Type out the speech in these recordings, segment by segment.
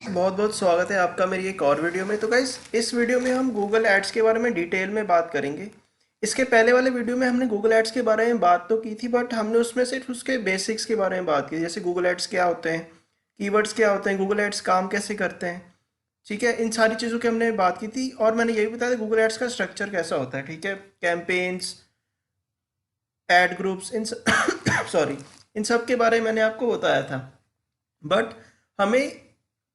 बहुत बहुत स्वागत है आपका मेरी एक और वीडियो में। तो गाइस, इस वीडियो में हम गूगल एड्स के बारे में डिटेल में बात करेंगे। इसके पहले वाले वीडियो में हमने गूगल एड्स के बारे में बात तो की थी, बट हमने उसमें सिर्फ उसके बेसिक्स के बारे में बात की, जैसे गूगल एड्स क्या होते हैं, कीवर्ड्स क्या होते हैं, गूगल एड्स काम कैसे करते हैं। ठीक है, इन सारी चीज़ों की हमने बात की थी और मैंने ये भी बताया गूगल एड्स का स्ट्रक्चर कैसा होता है। ठीक है, कैंपेन्स, एड ग्रुप्स, इन सॉरी इन सब के बारे में मैंने आपको बताया था। बट हमें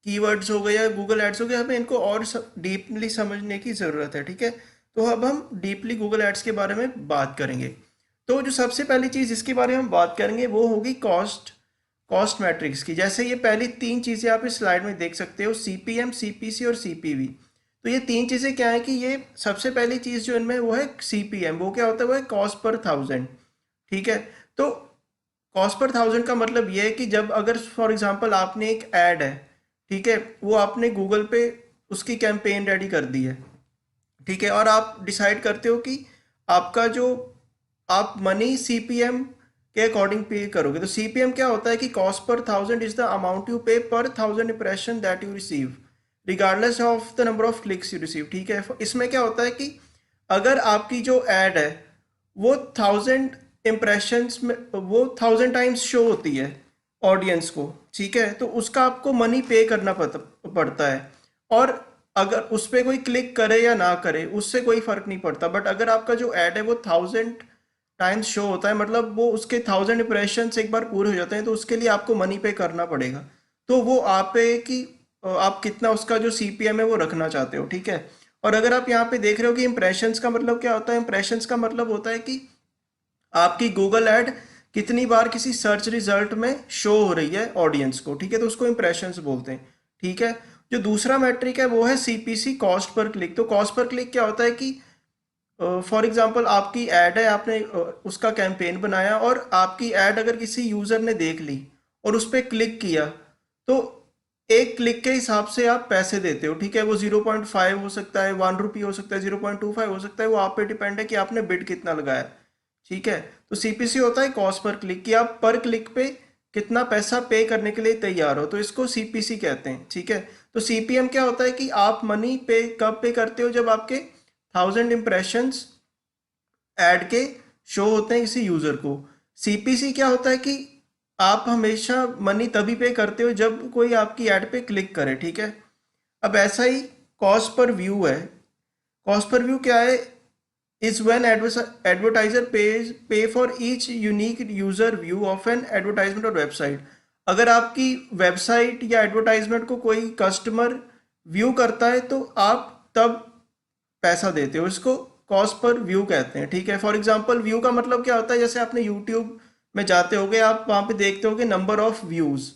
कीवर्ड्स हो गए या गूगल एड्स हो गए, हमें इनको और डीपली समझने की ज़रूरत है। ठीक है, तो अब हम डीपली गूगल एड्स के बारे में बात करेंगे। तो जो सबसे पहली चीज़ जिसके बारे में हम बात करेंगे वो होगी कॉस्ट कॉस्ट मैट्रिक्स की। जैसे ये पहली तीन चीज़ें आप इस स्लाइड में देख सकते हो, सीपीएम, सीपीसी और सीपीवी। तो ये तीन चीज़ें क्या है कि ये सबसे पहली चीज़ जो इनमें वो है सीपीएम। वो क्या होता है? वो है कॉस्ट पर थाउजेंड। ठीक है, तो कॉस्ट पर थाउजेंड का मतलब ये है कि जब अगर फॉर एग्जांपल आपने एक ऐड है, ठीक है, वो आपने गूगल पे उसकी कैंपेन रेडी कर दी है, ठीक है, और आप डिसाइड करते हो कि आपका जो आप मनी सीपीएम के अकॉर्डिंग पे करोगे। तो सीपीएम क्या होता है कि cost per thousand is the amount you पे पर thousand impression that you receive regardless of the number of clicks you receive. ठीक है, इसमें क्या होता है कि अगर आपकी जो एड है वो थाउजेंड इम्प्रेशंस में, वो थाउजेंड टाइम्स शो होती है ऑडियंस को, ठीक है, तो उसका आपको मनी पे करना पड़ता है। और अगर उस पर कोई क्लिक करे या ना करे उससे कोई फर्क नहीं पड़ता। बट अगर आपका जो ऐड है वो थाउजेंड टाइम्स शो होता है, मतलब वो उसके थाउजेंड इंप्रेशन एक बार पूरे हो जाते हैं, तो उसके लिए आपको मनी पे करना पड़ेगा। तो वो आप पे कि आप कितना उसका जो सीपीएम है वो रखना चाहते हो। ठीक है, और अगर आप यहाँ पे देख रहे हो कि इंप्रेशंस का मतलब क्या होता है, इंप्रेशंस का मतलब होता है कि आपकी गूगल ऐड कितनी बार किसी सर्च रिजल्ट में शो हो रही है ऑडियंस को। ठीक है, तो उसको इंप्रेशंस बोलते हैं। ठीक है, जो दूसरा मैट्रिक है वो है सीपीसी, कॉस्ट पर क्लिक। तो कॉस्ट पर क्लिक क्या होता है कि फॉर एग्जांपल आपकी ऐड है, आपने उसका कैंपेन बनाया और आपकी ऐड अगर किसी यूज़र ने देख ली और उस पर क्लिक किया, तो एक क्लिक के हिसाब से आप पैसे देते हो। ठीक है, वो 0.5 हो सकता है, 1 रुपी हो सकता है, 0.25 हो सकता है, वो आप पे डिपेंड है कि आपने बिड कितना लगाया। ठीक है, तो सीपीसी होता है कॉस्ट पर क्लिक, कि आप पर क्लिक पे कितना पैसा पे करने के लिए तैयार हो, तो इसको सीपीसी कहते हैं। ठीक है, तो सीपीएम क्या होता है कि आप मनी पे कब पे करते हो? जब आपके थाउजेंड इम्प्रेशंस ऐड के शो होते हैं किसी यूजर को। सीपीसी क्या होता है कि आप हमेशा मनी तभी पे करते हो जब कोई आपकी ऐड पे क्लिक करे। ठीक है, अब ऐसा ही कॉस्ट पर व्यू है। कॉस्ट पर व्यू क्या है? इज व्हेन एडवर्टाइजर पे for each unique user view of an advertisement और वेबसाइट। अगर आपकी वेबसाइट या एडवर्टाइजमेंट को कोई कस्टमर व्यू करता है तो आप तब पैसा देते हो, इसको कॉस्ट पर व्यू कहते हैं। ठीक है, फॉर एग्जांपल व्यू का मतलब क्या होता है? जैसे आपने यूट्यूब में जाते होगे, आप वहाँ पे देखते होगे नंबर ऑफ व्यूज।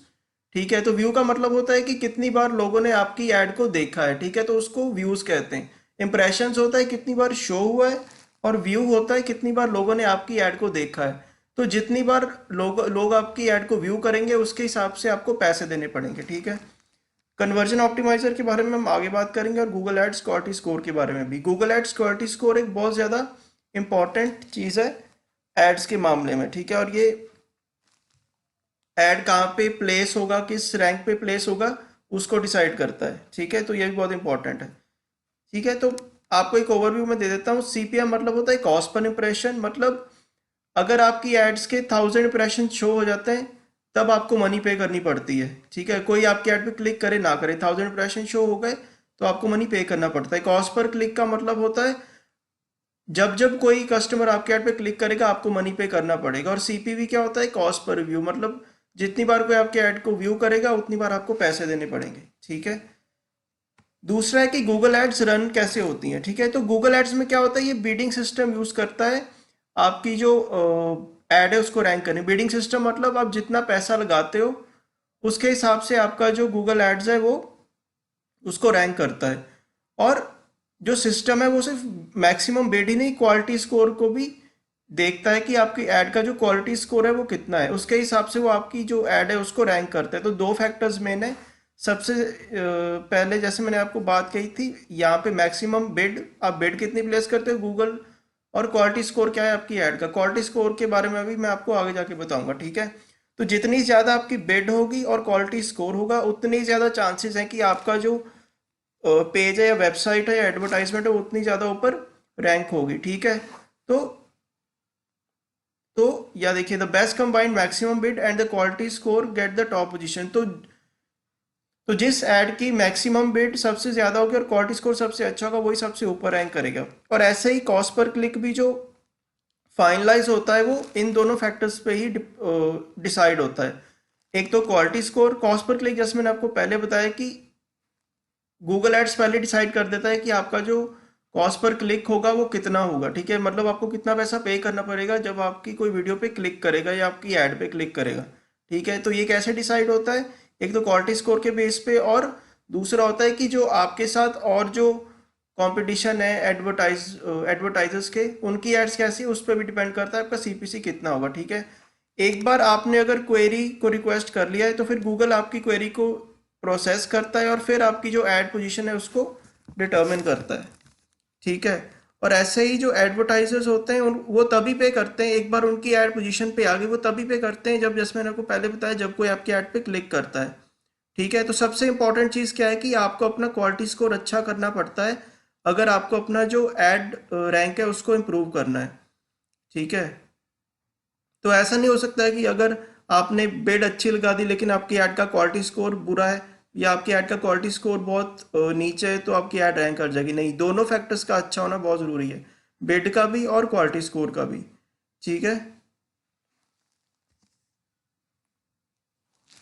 ठीक है, तो व्यू का मतलब होता है कि कितनी बार लोगों ने आपकी ऐड को देखा है। ठीक है, तो उसको व्यूज कहते हैं। इंप्रेशंस होता है कितनी बार शो हुआ है, और व्यू होता है कितनी बार लोगों ने आपकी ऐड को देखा है। तो जितनी बार लोग आपकी ऐड को व्यू करेंगे उसके हिसाब से आपको पैसे देने पड़ेंगे। ठीक है, कन्वर्जन ऑप्टिमाइजर के बारे में हम आगे बात करेंगे, और गूगल एड्स क्वालिटी स्कोर के बारे में भी। गूगल एड्स क्वालिटी स्कोर एक बहुत ज़्यादा इंपॉर्टेंट चीज़ है एड्स के मामले में। ठीक है, और ये ऐड कहाँ पे प्लेस होगा, किस रैंक पे प्लेस होगा, उसको डिसाइड करता है। ठीक है, तो ये भी बहुत इंपॉर्टेंट है। ठीक है, तो आपको एक ओवरव्यू में दे देता हूँ। सीपीएम मतलब होता है कॉस्ट पर इंप्रेशन। मतलब अगर आपकी एड्स के थाउजेंड इंप्रेशन शो हो जाते हैं तब आपको मनी पे करनी पड़ती है। ठीक है, कोई आपकी ऐड पे क्लिक करे ना करे, थाउजेंड इंप्रेशन शो हो गए तो आपको मनी पे करना पड़ता है। कॉस्ट पर क्लिक का मतलब होता है जब जब कोई कस्टमर आपके ऐड पे क्लिक करेगा आपको मनी पे करना पड़ेगा। और सीपीवी क्या होता है? Cost per view. मतलब जितनी बार कोई आपके ऐड को व्यू करेगा उतनी बार आपको पैसे देने पड़ेंगे। ठीक है, दूसरा है कि गूगल एड्स रन कैसे होती हैं। ठीक है, तो गूगल एड्स में क्या होता है, ये बिडिंग सिस्टम यूज करता है आपकी जो एड है उसको रैंक करने। बिडिंग सिस्टम मतलब आप जितना पैसा लगाते हो उसके हिसाब से आपका जो गूगल एड्स है वो उसको रैंक करता है। और जो सिस्टम है वो सिर्फ मैक्सिमम बिड ही नहीं, क्वालिटी स्कोर को भी देखता है कि आपकी ऐड का जो क्वालिटी स्कोर है वो कितना है, उसके हिसाब से वो आपकी जो ऐड है उसको रैंक करता है। तो दो फैक्टर्स मेन है। सबसे पहले जैसे मैंने आपको बात कही थी, यहाँ पे मैक्सिमम बिड, आप बिड कितनी प्लेस करते हो गूगल, और क्वालिटी स्कोर क्या है आपकी ऐड का। क्वालिटी स्कोर के बारे में भी मैं आपको आगे जाके बताऊंगा। ठीक है, तो जितनी ज़्यादा आपकी बिड होगी और क्वालिटी स्कोर होगा, उतनी ज़्यादा चांसेस हैं कि आपका जो पेज है या वेबसाइट है या एडवर्टाइजमेंट है वो उतनी ज़्यादा ऊपर रैंक होगी। ठीक है। तो तो या देखिए, the best combined maximum bid and the quality score get the top position. तो जिस ऐड की मैक्सिमम बिड सबसे ज़्यादा होगी और क्वालिटी स्कोर सबसे अच्छा होगा, वही सबसे ऊपर रैंक करेगा। और ऐसे ही कॉस्ट पर क्लिक भी जो फाइनलाइज होता है वो इन दोनों फैक्टर्स पे ही डिसाइड होता है। एक तो quality score, cost per click, जैसे मैंने आपको पहले बताया कि गूगल एड्स पहले डिसाइड कर देता है कि आपका जो कॉस्ट पर क्लिक होगा वो कितना होगा। ठीक है, मतलब आपको कितना पैसा पे करना पड़ेगा जब आपकी कोई वीडियो पे क्लिक करेगा या आपकी ऐड पे क्लिक करेगा। ठीक है, तो ये कैसे डिसाइड होता है? एक तो क्वालिटी स्कोर के बेस पे, और दूसरा होता है कि जो आपके साथ और जो कंपटीशन है एडवर्टाइजर्स के, उनकी एड्स कैसी है उस पर भी डिपेंड करता है आपका सीपीसी कितना होगा। ठीक है, एक बार आपने अगर क्वेरी को रिक्वेस्ट कर लिया है तो फिर गूगल आपकी क्वेरी को प्रोसेस करता है और फिर आपकी जो ऐड पोजीशन है उसको डिटर्मिन करता है। ठीक है, और ऐसे ही जो एडवर्टाइजर्स होते हैं वो तभी पे करते हैं, एक बार उनकी ऐड पोजीशन पे आ गई वो तभी पे करते हैं जब, जैसे मैंने आपको पहले बताया, जब कोई आपकी ऐड पे क्लिक करता है। ठीक है, तो सबसे इंपॉर्टेंट चीज़ क्या है कि आपको अपना क्वालिटी स्कोर अच्छा करना पड़ता है अगर आपको अपना जो ऐड रैंक है उसको इम्प्रूव करना है। ठीक है, तो ऐसा नहीं हो सकता है कि अगर आपने बिड अच्छी लगा दी लेकिन आपकी ऐड का क्वालिटी स्कोर बुरा है, या आपकी ऐड का क्वालिटी स्कोर बहुत नीचे है तो आपकी ऐड रैंक कर जाएगी। नहीं, दोनों फैक्टर्स का अच्छा होना बहुत ज़रूरी है, बिड का भी और क्वालिटी स्कोर का भी। ठीक है,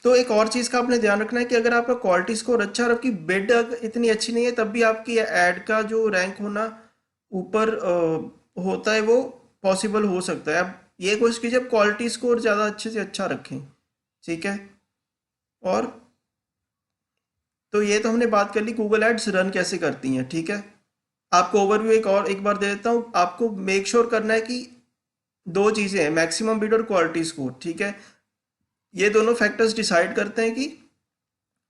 तो एक और चीज़ का आपने ध्यान रखना है कि अगर आपका क्वालिटी स्कोर अच्छा है और आपकी बिड इतनी अच्छी नहीं है, तब भी आपकी ऐड का जो रैंक होना ऊपर होता है वो पॉसिबल हो सकता है। आप ये कोशिश कीजिए आप क्वालिटी स्कोर ज़्यादा अच्छे से अच्छा रखें। ठीक है, और तो ये तो हमने बात कर ली गूगल एड्स रन कैसे करती हैं। ठीक है, आपको ओवरव्यू एक बार दे देता हूँ। आपको मेक श्योर करना है कि दो चीज़ें हैं, मैक्सिमम बिड और क्वालिटी स्कोर। ठीक है, ये दोनों फैक्टर्स डिसाइड करते हैं कि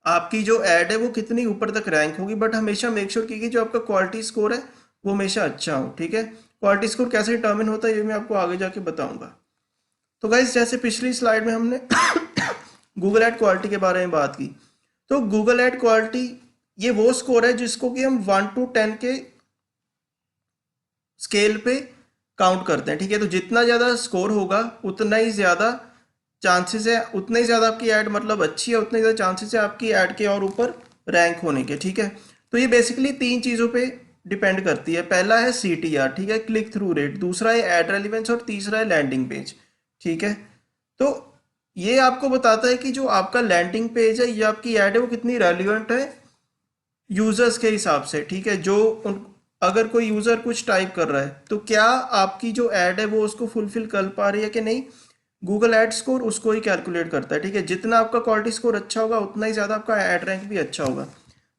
आपकी जो ऐड है वो कितनी ऊपर तक रैंक होगी। बट हमेशा मेक श्योर कीजिए जो आपका क्वालिटी स्कोर है वो हमेशा अच्छा हो। ठीक है, क्वालिटी स्कोर कैसे डिटर्मिन होता है ये मैं आपको आगे जाके बताऊंगा। तो गाइज, जैसे पिछली स्लाइड में हमने गूगल एड क्वालिटी के बारे में बात की, तो गूगल एड क्वालिटी ये वो स्कोर है जिसको कि हम 1 to 10 के स्केल पे काउंट करते हैं। ठीक है, तो जितना ज़्यादा स्कोर होगा उतना ही ज़्यादा चांसेस है, उतना ही ज़्यादा आपकी ऐड मतलब अच्छी है, उतने ही ज़्यादा चांसेस है आपकी ऐड के और ऊपर रैंक होने के। ठीक है, तो ये बेसिकली तीन चीज़ों पे डिपेंड करती है। पहला है CTR, ठीक है, क्लिक थ्रू रेट, दूसरा है ऐड रेलिवेंस और तीसरा है लैंडिंग पेज। ठीक है, तो ये आपको बताता है कि जो आपका लैंडिंग पेज है या आपकी ऐड है वो कितनी रेलिवेंट है यूजर्स के हिसाब से। ठीक है, जो अगर कोई यूजर कुछ टाइप कर रहा है तो क्या आपकी जो ऐड है वो उसको फुलफिल कर पा रही है कि नहीं, गूगल एड स्कोर उसको ही कैलकुलेट करता है। ठीक है, जितना आपका क्वालिटी स्कोर अच्छा होगा उतना ही ज़्यादा आपका ऐड रैंक भी अच्छा होगा।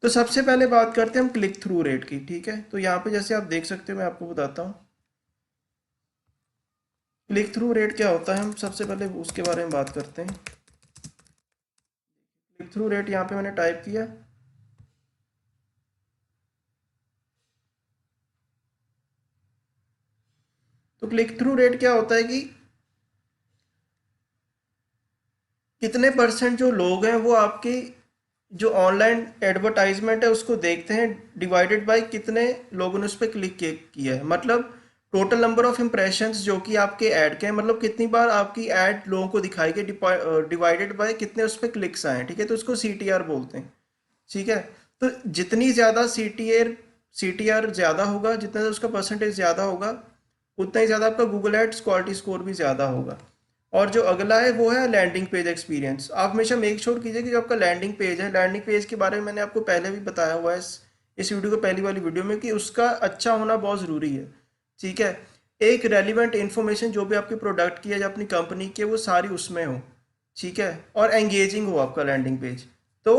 तो सबसे पहले बात करते हैं हम क्लिक थ्रू रेट की। ठीक है, तो यहाँ पे जैसे आप देख सकते हो मैं आपको बताता हूँ क्लिक थ्रू रेट क्या होता है। हम सबसे पहले उसके बारे में बात करते हैं। क्लिक थ्रू रेट यहाँ पे मैंने टाइप किया, तो क्लिक थ्रू रेट क्या होता है कि कितने परसेंट जो लोग हैं वो आपकी जो ऑनलाइन एडवर्टाइजमेंट है उसको देखते हैं, डिवाइडेड बाय कितने लोगों ने उस पर क्लिक किया है। मतलब टोटल नंबर ऑफ इम्प्रेशंस जो कि आपके ऐड के हैं, मतलब कितनी बार आपकी ऐड लोगों को दिखाई गई, डिवाइडेड बाय कितने उस पर क्लिक्स आए हैं। ठीक है, तो उसको CTR बोलते हैं। ठीक है, तो जितनी ज़्यादा CTR ज़्यादा होगा, जितना उसका परसेंटेज ज़्यादा होगा, उतना ही ज़्यादा आपका गूगल एड्स क्वालिटी स्कोर भी ज़्यादा होगा। और जो अगला है वो है लैंडिंग पेज एक्सपीरियंस। आप हमेशा मेक श्योर कीजिए कि जो आपका लैंडिंग पेज है, लैंडिंग पेज के बारे में मैंने आपको पहले भी बताया हुआ है इस वीडियो को पहली वाली वीडियो में, कि उसका अच्छा होना बहुत ज़रूरी है। ठीक है, एक रेलिवेंट इन्फॉर्मेशन जो भी आपके प्रोडक्ट की है या अपनी कंपनी की है वो सारी उसमें हो। ठीक है, और एंगेजिंग हो आपका लैंडिंग पेज। तो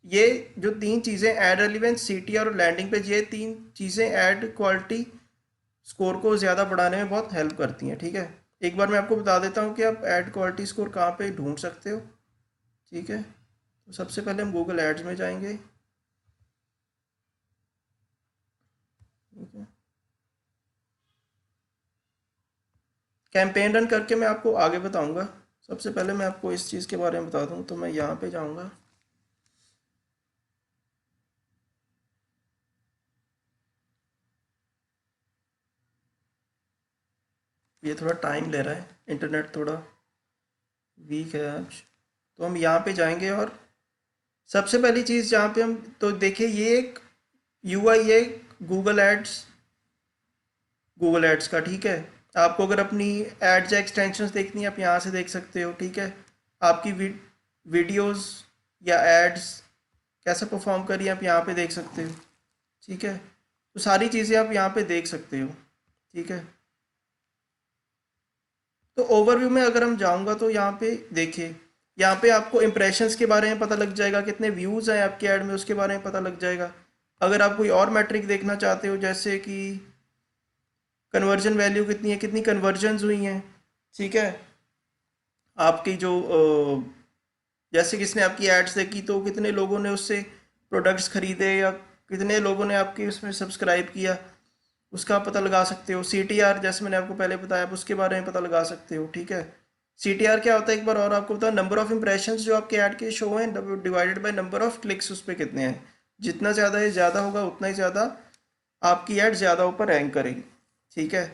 ये जो तीन चीज़ें, ऐड रेलिवेंस, CTR और लैंडिंग पेज, ये तीन चीज़ें ऐड क्वालिटी स्कोर को ज़्यादा बढ़ाने में बहुत हेल्प करती हैं। ठीक है, एक बार मैं आपको बता देता हूँ कि आप ऐड क्वालिटी स्कोर कहाँ पे ढूंढ सकते हो। ठीक है, तो सबसे पहले हम गूगल एड्स में जाएंगे। ठीक है, कैंपेन रन करके मैं आपको आगे बताऊंगा। सबसे पहले मैं आपको इस चीज़ के बारे में बता दूं, तो मैं यहाँ पे जाऊँगा। ये थोड़ा टाइम ले रहा है, इंटरनेट थोड़ा वीक है आज। तो हम यहाँ पे जाएंगे और सबसे पहली चीज़ जहाँ पे हम, तो देखिए ये एक यूआई है गूगल एड्स का, ठीक है। आपको अगर अपनी एड्स या एक्सटेंशंस देखनी है, आप यहाँ से देख सकते हो, ठीक है। आपकी वीडियोस या एड्स कैसे परफॉर्म करी आप यहाँ पे देख सकते हो, ठीक है। तो सारी चीज़ें आप यहाँ पे देख सकते हो, ठीक है। तो ओवरव्यू में अगर हम जाऊँगा तो यहाँ पे देखिए, यहाँ पे आपको इम्प्रेशंस के बारे में पता लग जाएगा, कितने व्यूज़ हैं आपके ऐड में उसके बारे में पता लग जाएगा। अगर आप कोई और मैट्रिक देखना चाहते हो, जैसे कि कन्वर्जन वैल्यू कितनी है, कितनी कन्वर्जन्स हुई हैं, ठीक है। आपकी जो जैसे किसने आपकी एड्स देखी तो कितने लोगों ने उससे प्रोडक्ट्स खरीदे, या कितने लोगों ने आपकी उसमें सब्सक्राइब किया, उसका पता लगा सकते हो। सी टी आर, जैसे मैंने आपको पहले बताया, आप उसके बारे में पता लगा सकते हो, ठीक है। सी टी आर क्या होता है, एक बार और आपको बता, नंबर ऑफ इम्प्रेशंस जो आपके ऐड के शो हैं divided by number of clicks उस पर कितने हैं। जितना ज़्यादा ये ज़्यादा होगा उतना ही ज़्यादा आपकी ऐड ज़्यादा ऊपर रैंक करेगी, ठीक है।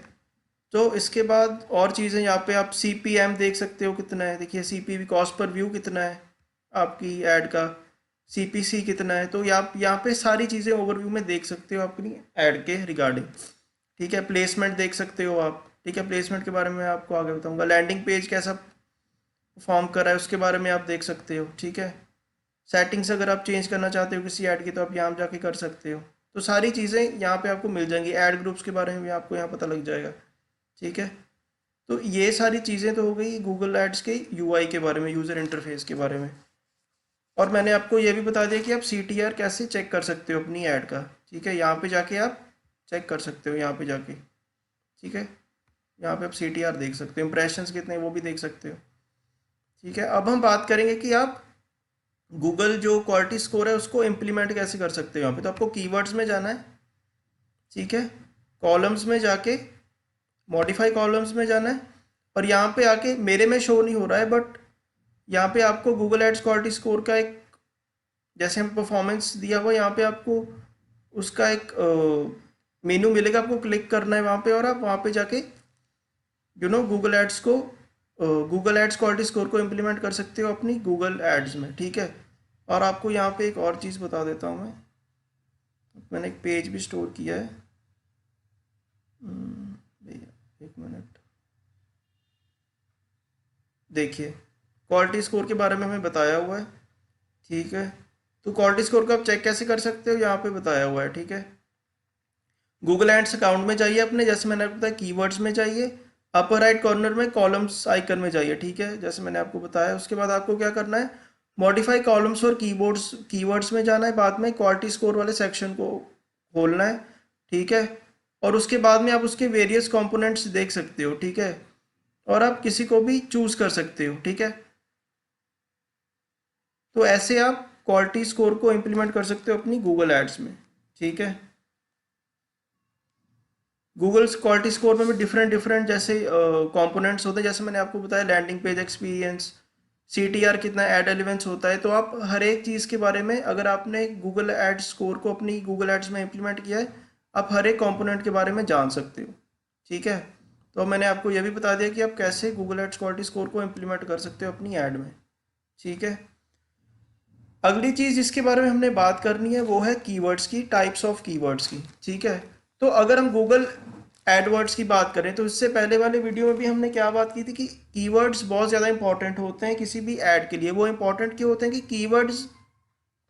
तो इसके बाद और चीज़ें यहाँ पे आप सी पी एम देख सकते हो कितना है। देखिए C P V, cost per view कितना है आपकी ऐड का, सी पी सी कितना है। तो आप यहाँ पे सारी चीज़ें ओवरव्यू में देख सकते हो अपनी ऐड के रिगार्डिंग, ठीक है। प्लेसमेंट देख सकते हो आप, ठीक है। प्लेसमेंट के बारे में मैं आपको आगे बताऊंगा। लैंडिंग पेज कैसा परफॉर्म कर रहा है उसके बारे में आप देख सकते हो, ठीक है। सेटिंग्स अगर आप चेंज करना चाहते हो किसी ऐड की तो आप यहाँ जाके कर सकते हो। तो सारी चीज़ें यहाँ पे आपको मिल जाएंगी। ऐड ग्रुप्स के बारे में भी आपको यहाँ पता लग जाएगा, ठीक है। तो ये सारी चीज़ें तो हो गई गूगल एड्स के यूआई के बारे में, यूज़र इंटरफेस के बारे में। और मैंने आपको ये भी बता दिया कि आप सी टी आर कैसे चेक कर सकते हो अपनी ऐड का, ठीक है। यहाँ पे जाके आप चेक कर सकते हो, यहाँ पे जाके, ठीक है। यहाँ पे आप सी टी आर देख सकते हो, इंप्रेशंस कितने वो भी देख सकते हो, ठीक है। अब हम बात करेंगे कि आप गूगल जो क्वालिटी स्कोर है उसको इम्प्लीमेंट कैसे कर सकते हो। यहाँ पे तो आपको कीवर्ड्स में जाना है, ठीक है। कॉलम्स में जाके मॉडिफाई कॉलम्स में जाना है, और यहाँ पे आके, मेरे में शो नहीं हो रहा है बट यहाँ पे आपको गूगल एड्स क्वालिटी स्कोर का एक, जैसे हम परफॉर्मेंस दिया हुआ, यहाँ पे आपको उसका एक मेनू मिलेगा, आपको क्लिक करना है वहाँ पे, और आप वहाँ पे जाके गूगल एड्स को, गूगल एड्स क्वालिटी स्कोर को इम्प्लीमेंट कर सकते हो अपनी गूगल एड्स में, ठीक है। और आपको यहाँ पे एक और चीज़ बता देता हूँ मैं, मैंने एक पेज भी स्टोर किया है। भैया एक मिनट, देखिए क्वालिटी स्कोर के बारे में हमें बताया हुआ है, ठीक है। तो क्वालिटी स्कोर को आप चेक कैसे कर सकते हो, यहाँ पे बताया हुआ है, ठीक है। गूगल एड्स अकाउंट में जाइए अपने, जैसे मैंने आपको बताया कीवर्ड्स में जाइए, अपर राइट कॉर्नर में कॉलम्स आइकन में जाइए, ठीक है, जैसे मैंने आपको बताया। उसके बाद आपको क्या करना है, मॉडिफाई कॉलम्स और कीवर्ड्स में जाना है, बाद में क्वालिटी स्कोर वाले सेक्शन को खोलना है, ठीक है। और उसके बाद में आप उसके वेरियस कंपोनेंट्स देख सकते हो, ठीक है। और आप किसी को भी चूज कर सकते हो, ठीक है। तो ऐसे आप क्वालिटी स्कोर को इम्प्लीमेंट कर सकते हो अपनी गूगल एड्स में, ठीक है। गूगल क्वालिटी स्कोर में भी डिफरेंट डिफरेंट जैसे कंपोनेंट्स होते हैं, जैसे मैंने आपको बताया landing page experience, C T R कितना, एड एलिवेंस होता है। तो आप हर एक चीज़ के बारे में, अगर आपने गूगल एड स्कोर को अपनी गूगल एड्स में इम्प्लीमेंट किया है, आप हर एक कंपोनेंट के बारे में जान सकते हो, ठीक है। तो मैंने आपको यह भी बता दिया कि आप कैसे गूगल एड्स क्वालिटी स्कोर को इम्प्लीमेंट कर सकते हो अपनी ऐड में, ठीक है। अगली चीज़ जिसके बारे में हमने बात करनी है वो है कीवर्ड्स की, टाइप्स ऑफ कीवर्ड्स की, ठीक है। तो अगर हम गूगल एडवर्ड्स की बात करें, तो इससे पहले वाले वीडियो में भी हमने क्या बात की थी कि कीवर्ड्स बहुत ज़्यादा इंपॉर्टेंट होते हैं किसी भी ऐड के लिए। वो इंपॉर्टेंट क्यों होते हैं कि कीवर्ड्स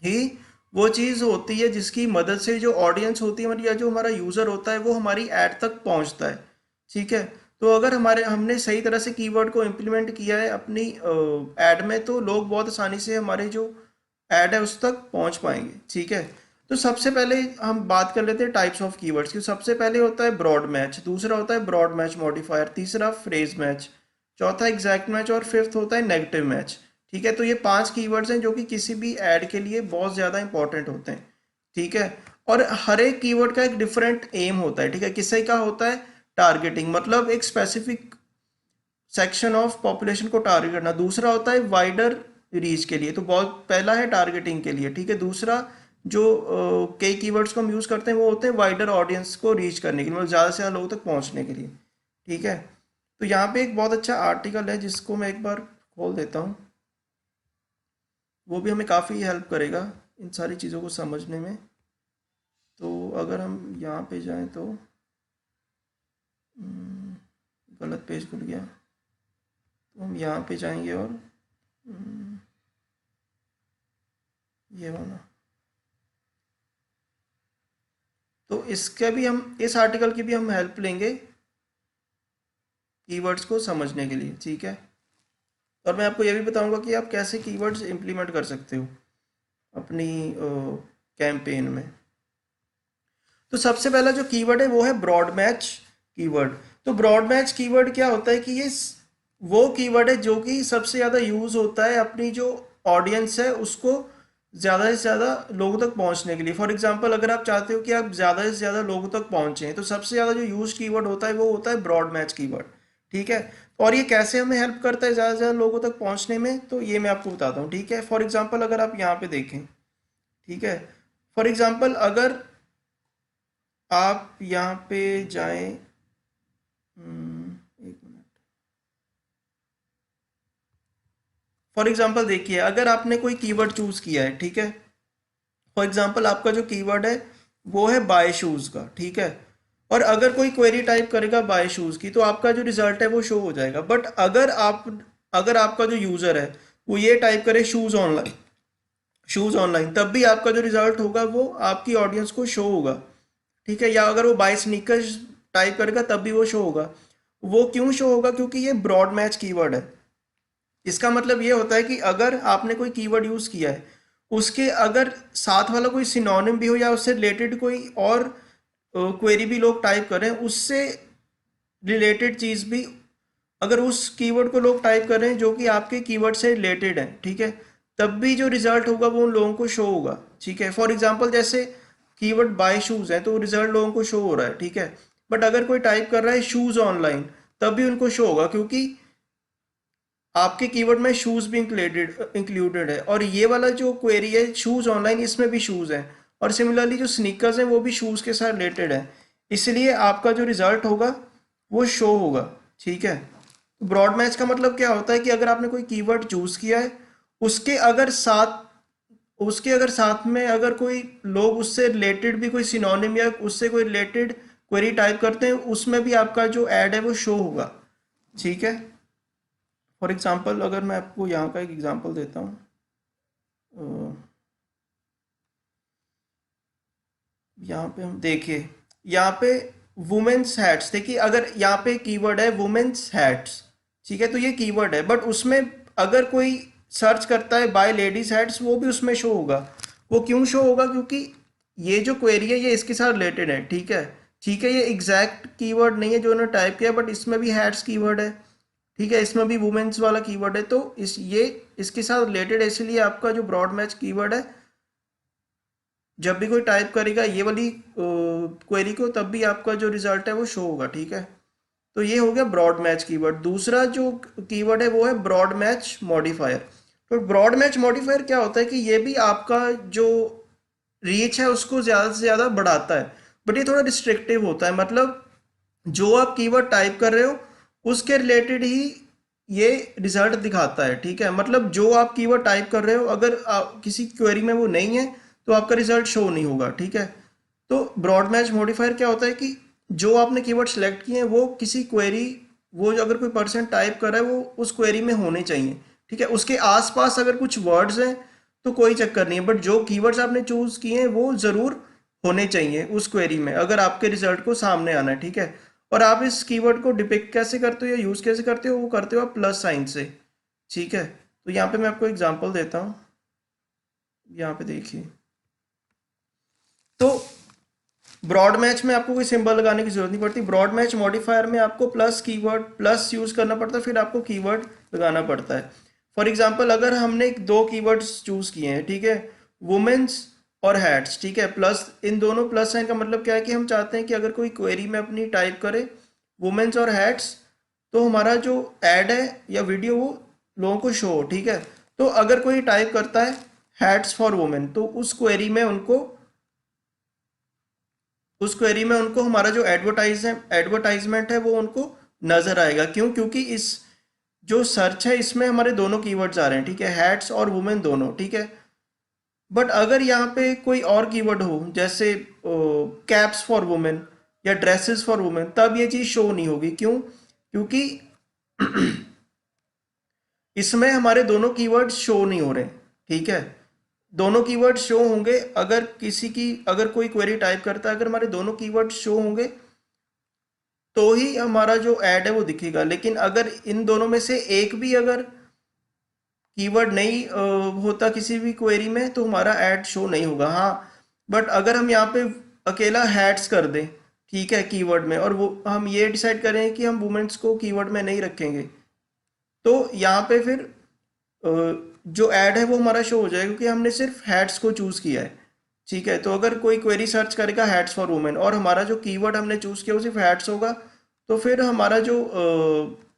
ही वो चीज़ होती है जिसकी मदद से जो ऑडियंस होती है हमारी, या जो हमारा यूज़र होता है, वो हमारी ऐड तक पहुंचता है, ठीक है। तो अगर हमने सही तरह से कीवर्ड को इम्प्लीमेंट किया है अपनी ऐड में, तो लोग बहुत आसानी से हमारे जो ऐड है उस तक पहुंच पाएंगे, ठीक है। तो सबसे पहले हम बात कर लेते हैं टाइप्स ऑफ कीवर्ड्स की। सबसे पहले होता है ब्रॉड मैच, दूसरा होता है ब्रॉड मैच मॉडिफायर, तीसरा फ्रेज मैच, चौथा एग्जैक्ट मैच, और फिफ्थ होता है नेगेटिव मैच, ठीक है। तो ये 5 कीवर्ड्स हैं जो कि किसी भी ऐड के लिए बहुत ज़्यादा इंपॉर्टेंट होते हैं, ठीक है। और हर एक कीवर्ड का एक डिफरेंट एम होता है, ठीक है। किसी का होता है टारगेटिंग, मतलब एक स्पेसिफिक सेक्शन ऑफ पॉपुलेशन को टारगेट करना, दूसरा होता है वाइडर रीच के लिए। तो बहुत पहला है टारगेटिंग के लिए, ठीक है। दूसरा जो कई कीवर्ड्स को हम यूज़ करते हैं वो होते हैं वाइडर ऑडियंस को रीच करने के लिए, मतलब ज़्यादा से ज़्यादा लोगों तक पहुंचने के लिए, ठीक है। तो यहाँ पे एक बहुत अच्छा आर्टिकल है जिसको मैं एक बार खोल देता हूँ, वो भी हमें काफ़ी हेल्प करेगा इन सारी चीज़ों को समझने में। तो अगर हम यहाँ पे जाएं तो गलत पेज खुल गया, तो हम यहाँ पे जाएंगे और ये वाला, तो इसका भी हम, इस आर्टिकल की भी हम हेल्प लेंगे कीवर्ड्स को समझने के लिए, ठीक है। और मैं आपको ये भी बताऊंगा कि आप कैसे कीवर्ड्स इंप्लीमेंट कर सकते हो अपनी कैंपेन में। तो सबसे पहला जो कीवर्ड है वो है ब्रॉड मैच कीवर्ड। तो ब्रॉड मैच कीवर्ड क्या होता है कि ये वो कीवर्ड है जो कि सबसे ज़्यादा यूज़ होता है अपनी जो ऑडियंस है उसको ज़्यादा से ज़्यादा लोगों तक पहुंचने के लिए। फॉर एग्जांपल अगर आप चाहते हो कि आप ज़्यादा से ज़्यादा लोगों तक पहुंचें तो सबसे ज़्यादा जो यूज कीवर्ड होता है वो होता है ब्रॉड मैच कीवर्ड, ठीक है। और ये कैसे हमें हेल्प करता है ज़्यादा से ज़्यादा लोगों तक पहुंचने में, तो ये मैं आपको बताता हूँ, ठीक है। फॉर एग्जाम्पल अगर आप यहाँ पे देखें, ठीक है, फॉर एग्जाम्पल अगर आप यहाँ पे जाएं, एक मिनट, फॉर एग्जाम्पल देखिए अगर आपने कोई कीवर्ड चूज किया है, ठीक है। फॉर एग्जाम्पल आपका जो कीवर्ड है वो है बाय शूज का, ठीक है। और अगर कोई क्वेरी टाइप करेगा बाय शूज की तो आपका जो रिजल्ट है वो शो हो जाएगा। बट अगर आपका जो यूजर है वो ये टाइप करे शूज ऑनलाइन, शूज ऑनलाइन, तब भी आपका जो रिजल्ट होगा वो आपकी ऑडियंस को शो होगा, ठीक है। या अगर वो बाय स्नीकर्स टाइप करेगा तब भी वो शो होगा। वो क्यों शो होगा? क्योंकि ये ब्रॉड मैच कीवर्ड है। इसका मतलब ये होता है कि अगर आपने कोई कीवर्ड यूज किया है उसके अगर साथ वाला कोई सिनोनिम भी हो या उससे रिलेटेड कोई और क्वेरी भी लोग टाइप करें, उससे रिलेटेड चीज भी अगर उस कीवर्ड को लोग टाइप कर रहे हैं जो कि आपके कीवर्ड से रिलेटेड है, ठीक है, तब भी जो रिजल्ट होगा वो उन लोगों को शो होगा, ठीक है। फॉर एग्जांपल जैसे कीवर्ड बाय शूज है तो रिजल्ट लोगों को शो हो रहा है, ठीक है। बट अगर कोई टाइप कर रहा है शूज ऑनलाइन तब भी उनको शो होगा क्योंकि आपके कीवर्ड में शूज भी इंक्लूडेड है। और ये वाला जो क्वेरी है शूज ऑनलाइन, इसमें भी शूज है। और सिमिलरली जो स्नीकर्स हैं वो भी शूज के साथ रिलेटेड है, इसलिए आपका जो रिजल्ट होगा वो शो होगा, ठीक है। ब्रॉड मैच का मतलब क्या होता है कि अगर आपने कोई कीवर्ड चूज किया है उसके अगर साथ में अगर कोई लोग उससे रिलेटेड भी कोई सिनोनिम या उससे कोई रिलेटेड क्वेरी टाइप करते हैं उसमें भी आपका जो ऐड है वो शो होगा, ठीक है। फॉर एग्जांपल अगर मैं आपको यहाँ का एक एग्जांपल देता हूँ, यहाँ पे हम देखिए, यहाँ पे वुमेन्स हैट्स, देखिए अगर यहाँ पे कीवर्ड है वुमेन्स हैट्स, ठीक है, तो ये कीवर्ड है बट उसमें अगर कोई सर्च करता है बाय लेडीज हैट्स वो भी उसमें शो होगा। वो क्यों शो होगा? क्योंकि ये जो क्वेरी है ये इसके साथ रिलेटेड है, ठीक है। ठीक है, ये एग्जैक्ट कीवर्ड नहीं है जो उन्होंने टाइप किया बट इसमें भी हैट्स कीवर्ड है, ठीक है, इसमें भी वुमेन्स वाला कीवर्ड है, तो ये इसके साथ रिलेटेड है, इसलिए आपका जो ब्रॉड मैच कीवर्ड है जब भी कोई टाइप करेगा ये वाली क्वेरी को तब भी आपका जो रिजल्ट है वो शो होगा, ठीक है। तो ये हो गया ब्रॉड मैच कीवर्ड। दूसरा जो कीवर्ड है वो है ब्रॉड मैच मॉडिफायर। तो ब्रॉड मैच मॉडिफायर क्या होता है कि ये भी आपका जो रीच है उसको ज़्यादा से ज़्यादा बढ़ाता है, बट ये थोड़ा रिस्ट्रिक्टिव होता है। मतलब जो आप कीवर्ड टाइप कर रहे हो उसके रिलेटेड ही ये रिजल्ट दिखाता है, ठीक है। मतलब जो आप कीवर्ड टाइप कर रहे हो अगर किसी क्वेरी में वो नहीं है तो आपका रिजल्ट शो नहीं होगा, ठीक है। तो ब्रॉड मैच मॉडिफायर क्या होता है कि जो आपने कीवर्ड सेलेक्ट किए हैं वो किसी क्वेरी, वो जो अगर कोई पर्सन टाइप कर रहा है वो उस क्वेरी में होने चाहिए, ठीक है। उसके आसपास अगर कुछ वर्ड्स हैं तो कोई चक्कर नहीं है, बट जो कीवर्ड्स आपने चूज किए हैं वो जरूर होने चाहिए उस क्वेरी में अगर आपके रिजल्ट को सामने आना है, ठीक है। और आप इस कीवर्ड को डिपिक्ट कैसे करते हो या यूज कैसे करते हो? वो करते हो आप प्लस साइन से, ठीक है। तो यहाँ पे मैं आपको एग्जांपल देता हूँ, यहाँ पे देखिए। तो ब्रॉड मैच में आपको कोई सिंबल लगाने की जरूरत नहीं पड़ती। ब्रॉड मैच मॉडिफायर में आपको प्लस कीवर्ड प्लस यूज करना पड़ता है, फिर आपको कीवर्ड लगाना पड़ता है। फॉर एग्जांपल अगर हमने दो कीवर्ड्स चूज किए हैं, ठीक है, वुमेन्स और हैट्स, ठीक है, प्लस इन दोनों प्लस साइन का मतलब क्या है कि हम चाहते हैं कि अगर कोई क्वेरी में अपनी टाइप करे वुमेन्स और हैट्स तो हमारा जो ऐड है या वीडियो वो लोगों को शो हो, ठीक है। तो अगर कोई टाइप करता है हैट्स फॉर वुमेन, तो उस क्वेरी में उनको हमारा जो एडवर्टाइजमेंट है वो उनको नजर आएगा। क्यों? क्योंकि इस जो सर्च है इसमें हमारे दोनों कीवर्ड्स आ रहे हैं, ठीक है, हैट्स और वुमेन दोनों, ठीक है। बट अगर यहाँ पे कोई और कीवर्ड हो जैसे कैप्स फॉर वुमेन या ड्रेसेस फॉर वुमेन, तब ये चीज़ शो नहीं होगी। क्यों? क्योंकि इसमें हमारे दोनों कीवर्ड शो नहीं हो रहे, ठीक है। दोनों कीवर्ड शो होंगे अगर कोई क्वेरी टाइप करता है, अगर हमारे दोनों कीवर्ड शो होंगे तो ही हमारा जो ऐड है वो दिखेगा। लेकिन अगर इन दोनों में से एक भी अगर कीवर्ड नहीं होता किसी भी क्वेरी में, तो हमारा ऐड शो नहीं होगा। हाँ, बट अगर हम यहाँ पे अकेला हैट्स कर दें, ठीक है, कीवर्ड में, और वो हम ये डिसाइड करें कि हम वुमेन्स को कीवर्ड में नहीं रखेंगे, तो यहाँ पे फिर जो ऐड है वो हमारा शो हो जाएगा, क्योंकि हमने सिर्फ हैट्स को चूज किया है, ठीक है। तो अगर कोई क्वेरी सर्च करेगा हैट्स फॉर वुमेन और हमारा जो कीवर्ड हमने चूज किया वो सिर्फ हैट्स होगा, तो फिर हमारा जो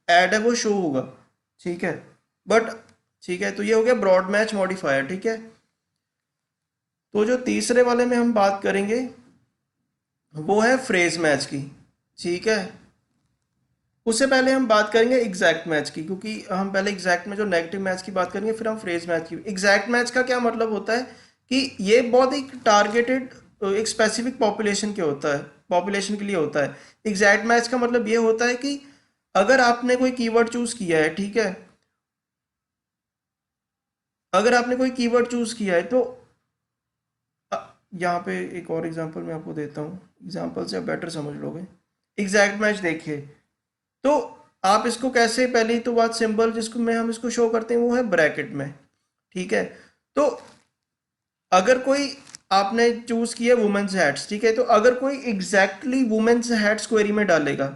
ऐड है वो शो होगा, ठीक है। बट ठीक है, तो ये हो गया ब्रॉड मैच मॉडिफायर, ठीक है। तो जो तीसरे वाले में हम बात करेंगे वो है फ्रेज मैच की, ठीक है। उससे पहले हम बात करेंगे एग्जैक्ट मैच की, क्योंकि हम पहले एग्जैक्ट में जो नेगेटिव मैच की बात करेंगे, फिर हम फ्रेज मैच की। एग्जैक्ट मैच का क्या मतलब होता है कि ये बहुत एक टारगेटेड एक स्पेसिफिक पॉपुलेशन के लिए होता है। एग्जैक्ट मैच का मतलब ये होता है कि अगर आपने कोई कीवर्ड चूज किया है, ठीक है, अगर आपने कोई कीवर्ड चूज किया है तो अ, यहाँ पे एक और एग्जांपल मैं आपको देता हूँ, एग्जांपल से आप बेटर समझ लोगे। एग्जैक्ट मैच देखिए, तो आप इसको कैसे, पहली तो बात सिंपल जिसको में हम इसको शो करते हैं वो है ब्रैकेट में, ठीक है। तो अगर कोई आपने चूज किया वुमेन्स हैट्स, ठीक है, तो अगर कोई एग्जैक्टली वुमेन्स हैट्स क्वेरी में डालेगा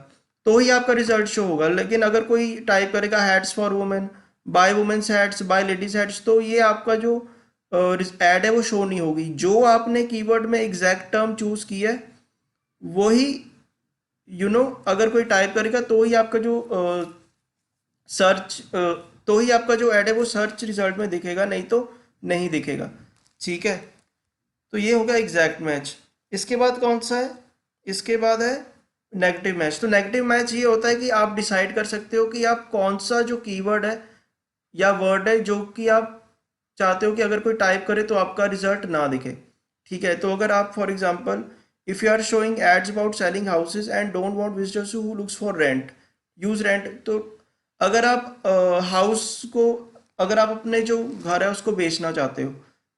तो ही आपका रिजल्ट शो होगा। लेकिन अगर कोई टाइप करेगा hats for women, by women's hats, by ladies hats, तो ये आपका जो एड है वो शो नहीं होगी। जो आपने कीवर्ड में एग्जैक्ट टर्म चूज किया है वही अगर कोई टाइप करेगा तो ही आपका जो सर्च तो ही आपका जो ऐड है वो सर्च रिजल्ट में दिखेगा, नहीं तो नहीं दिखेगा, ठीक है। तो ये हो गया एग्जैक्ट मैच। इसके बाद कौन सा है? इसके बाद है नेगेटिव मैच। तो नेगेटिव मैच ये होता है कि आप डिसाइड कर सकते हो कि आप कौन सा जो कीवर्ड है या वर्ड है जो कि आप चाहते हो कि अगर कोई टाइप करे तो आपका रिजल्ट ना दिखे, ठीक है। तो अगर आप for example if you are showing ads about selling houses and don't want visitors who looks for rent use rent, तो अगर आप हाउस को अगर आप अपने जो घर है उसको बेचना चाहते हो,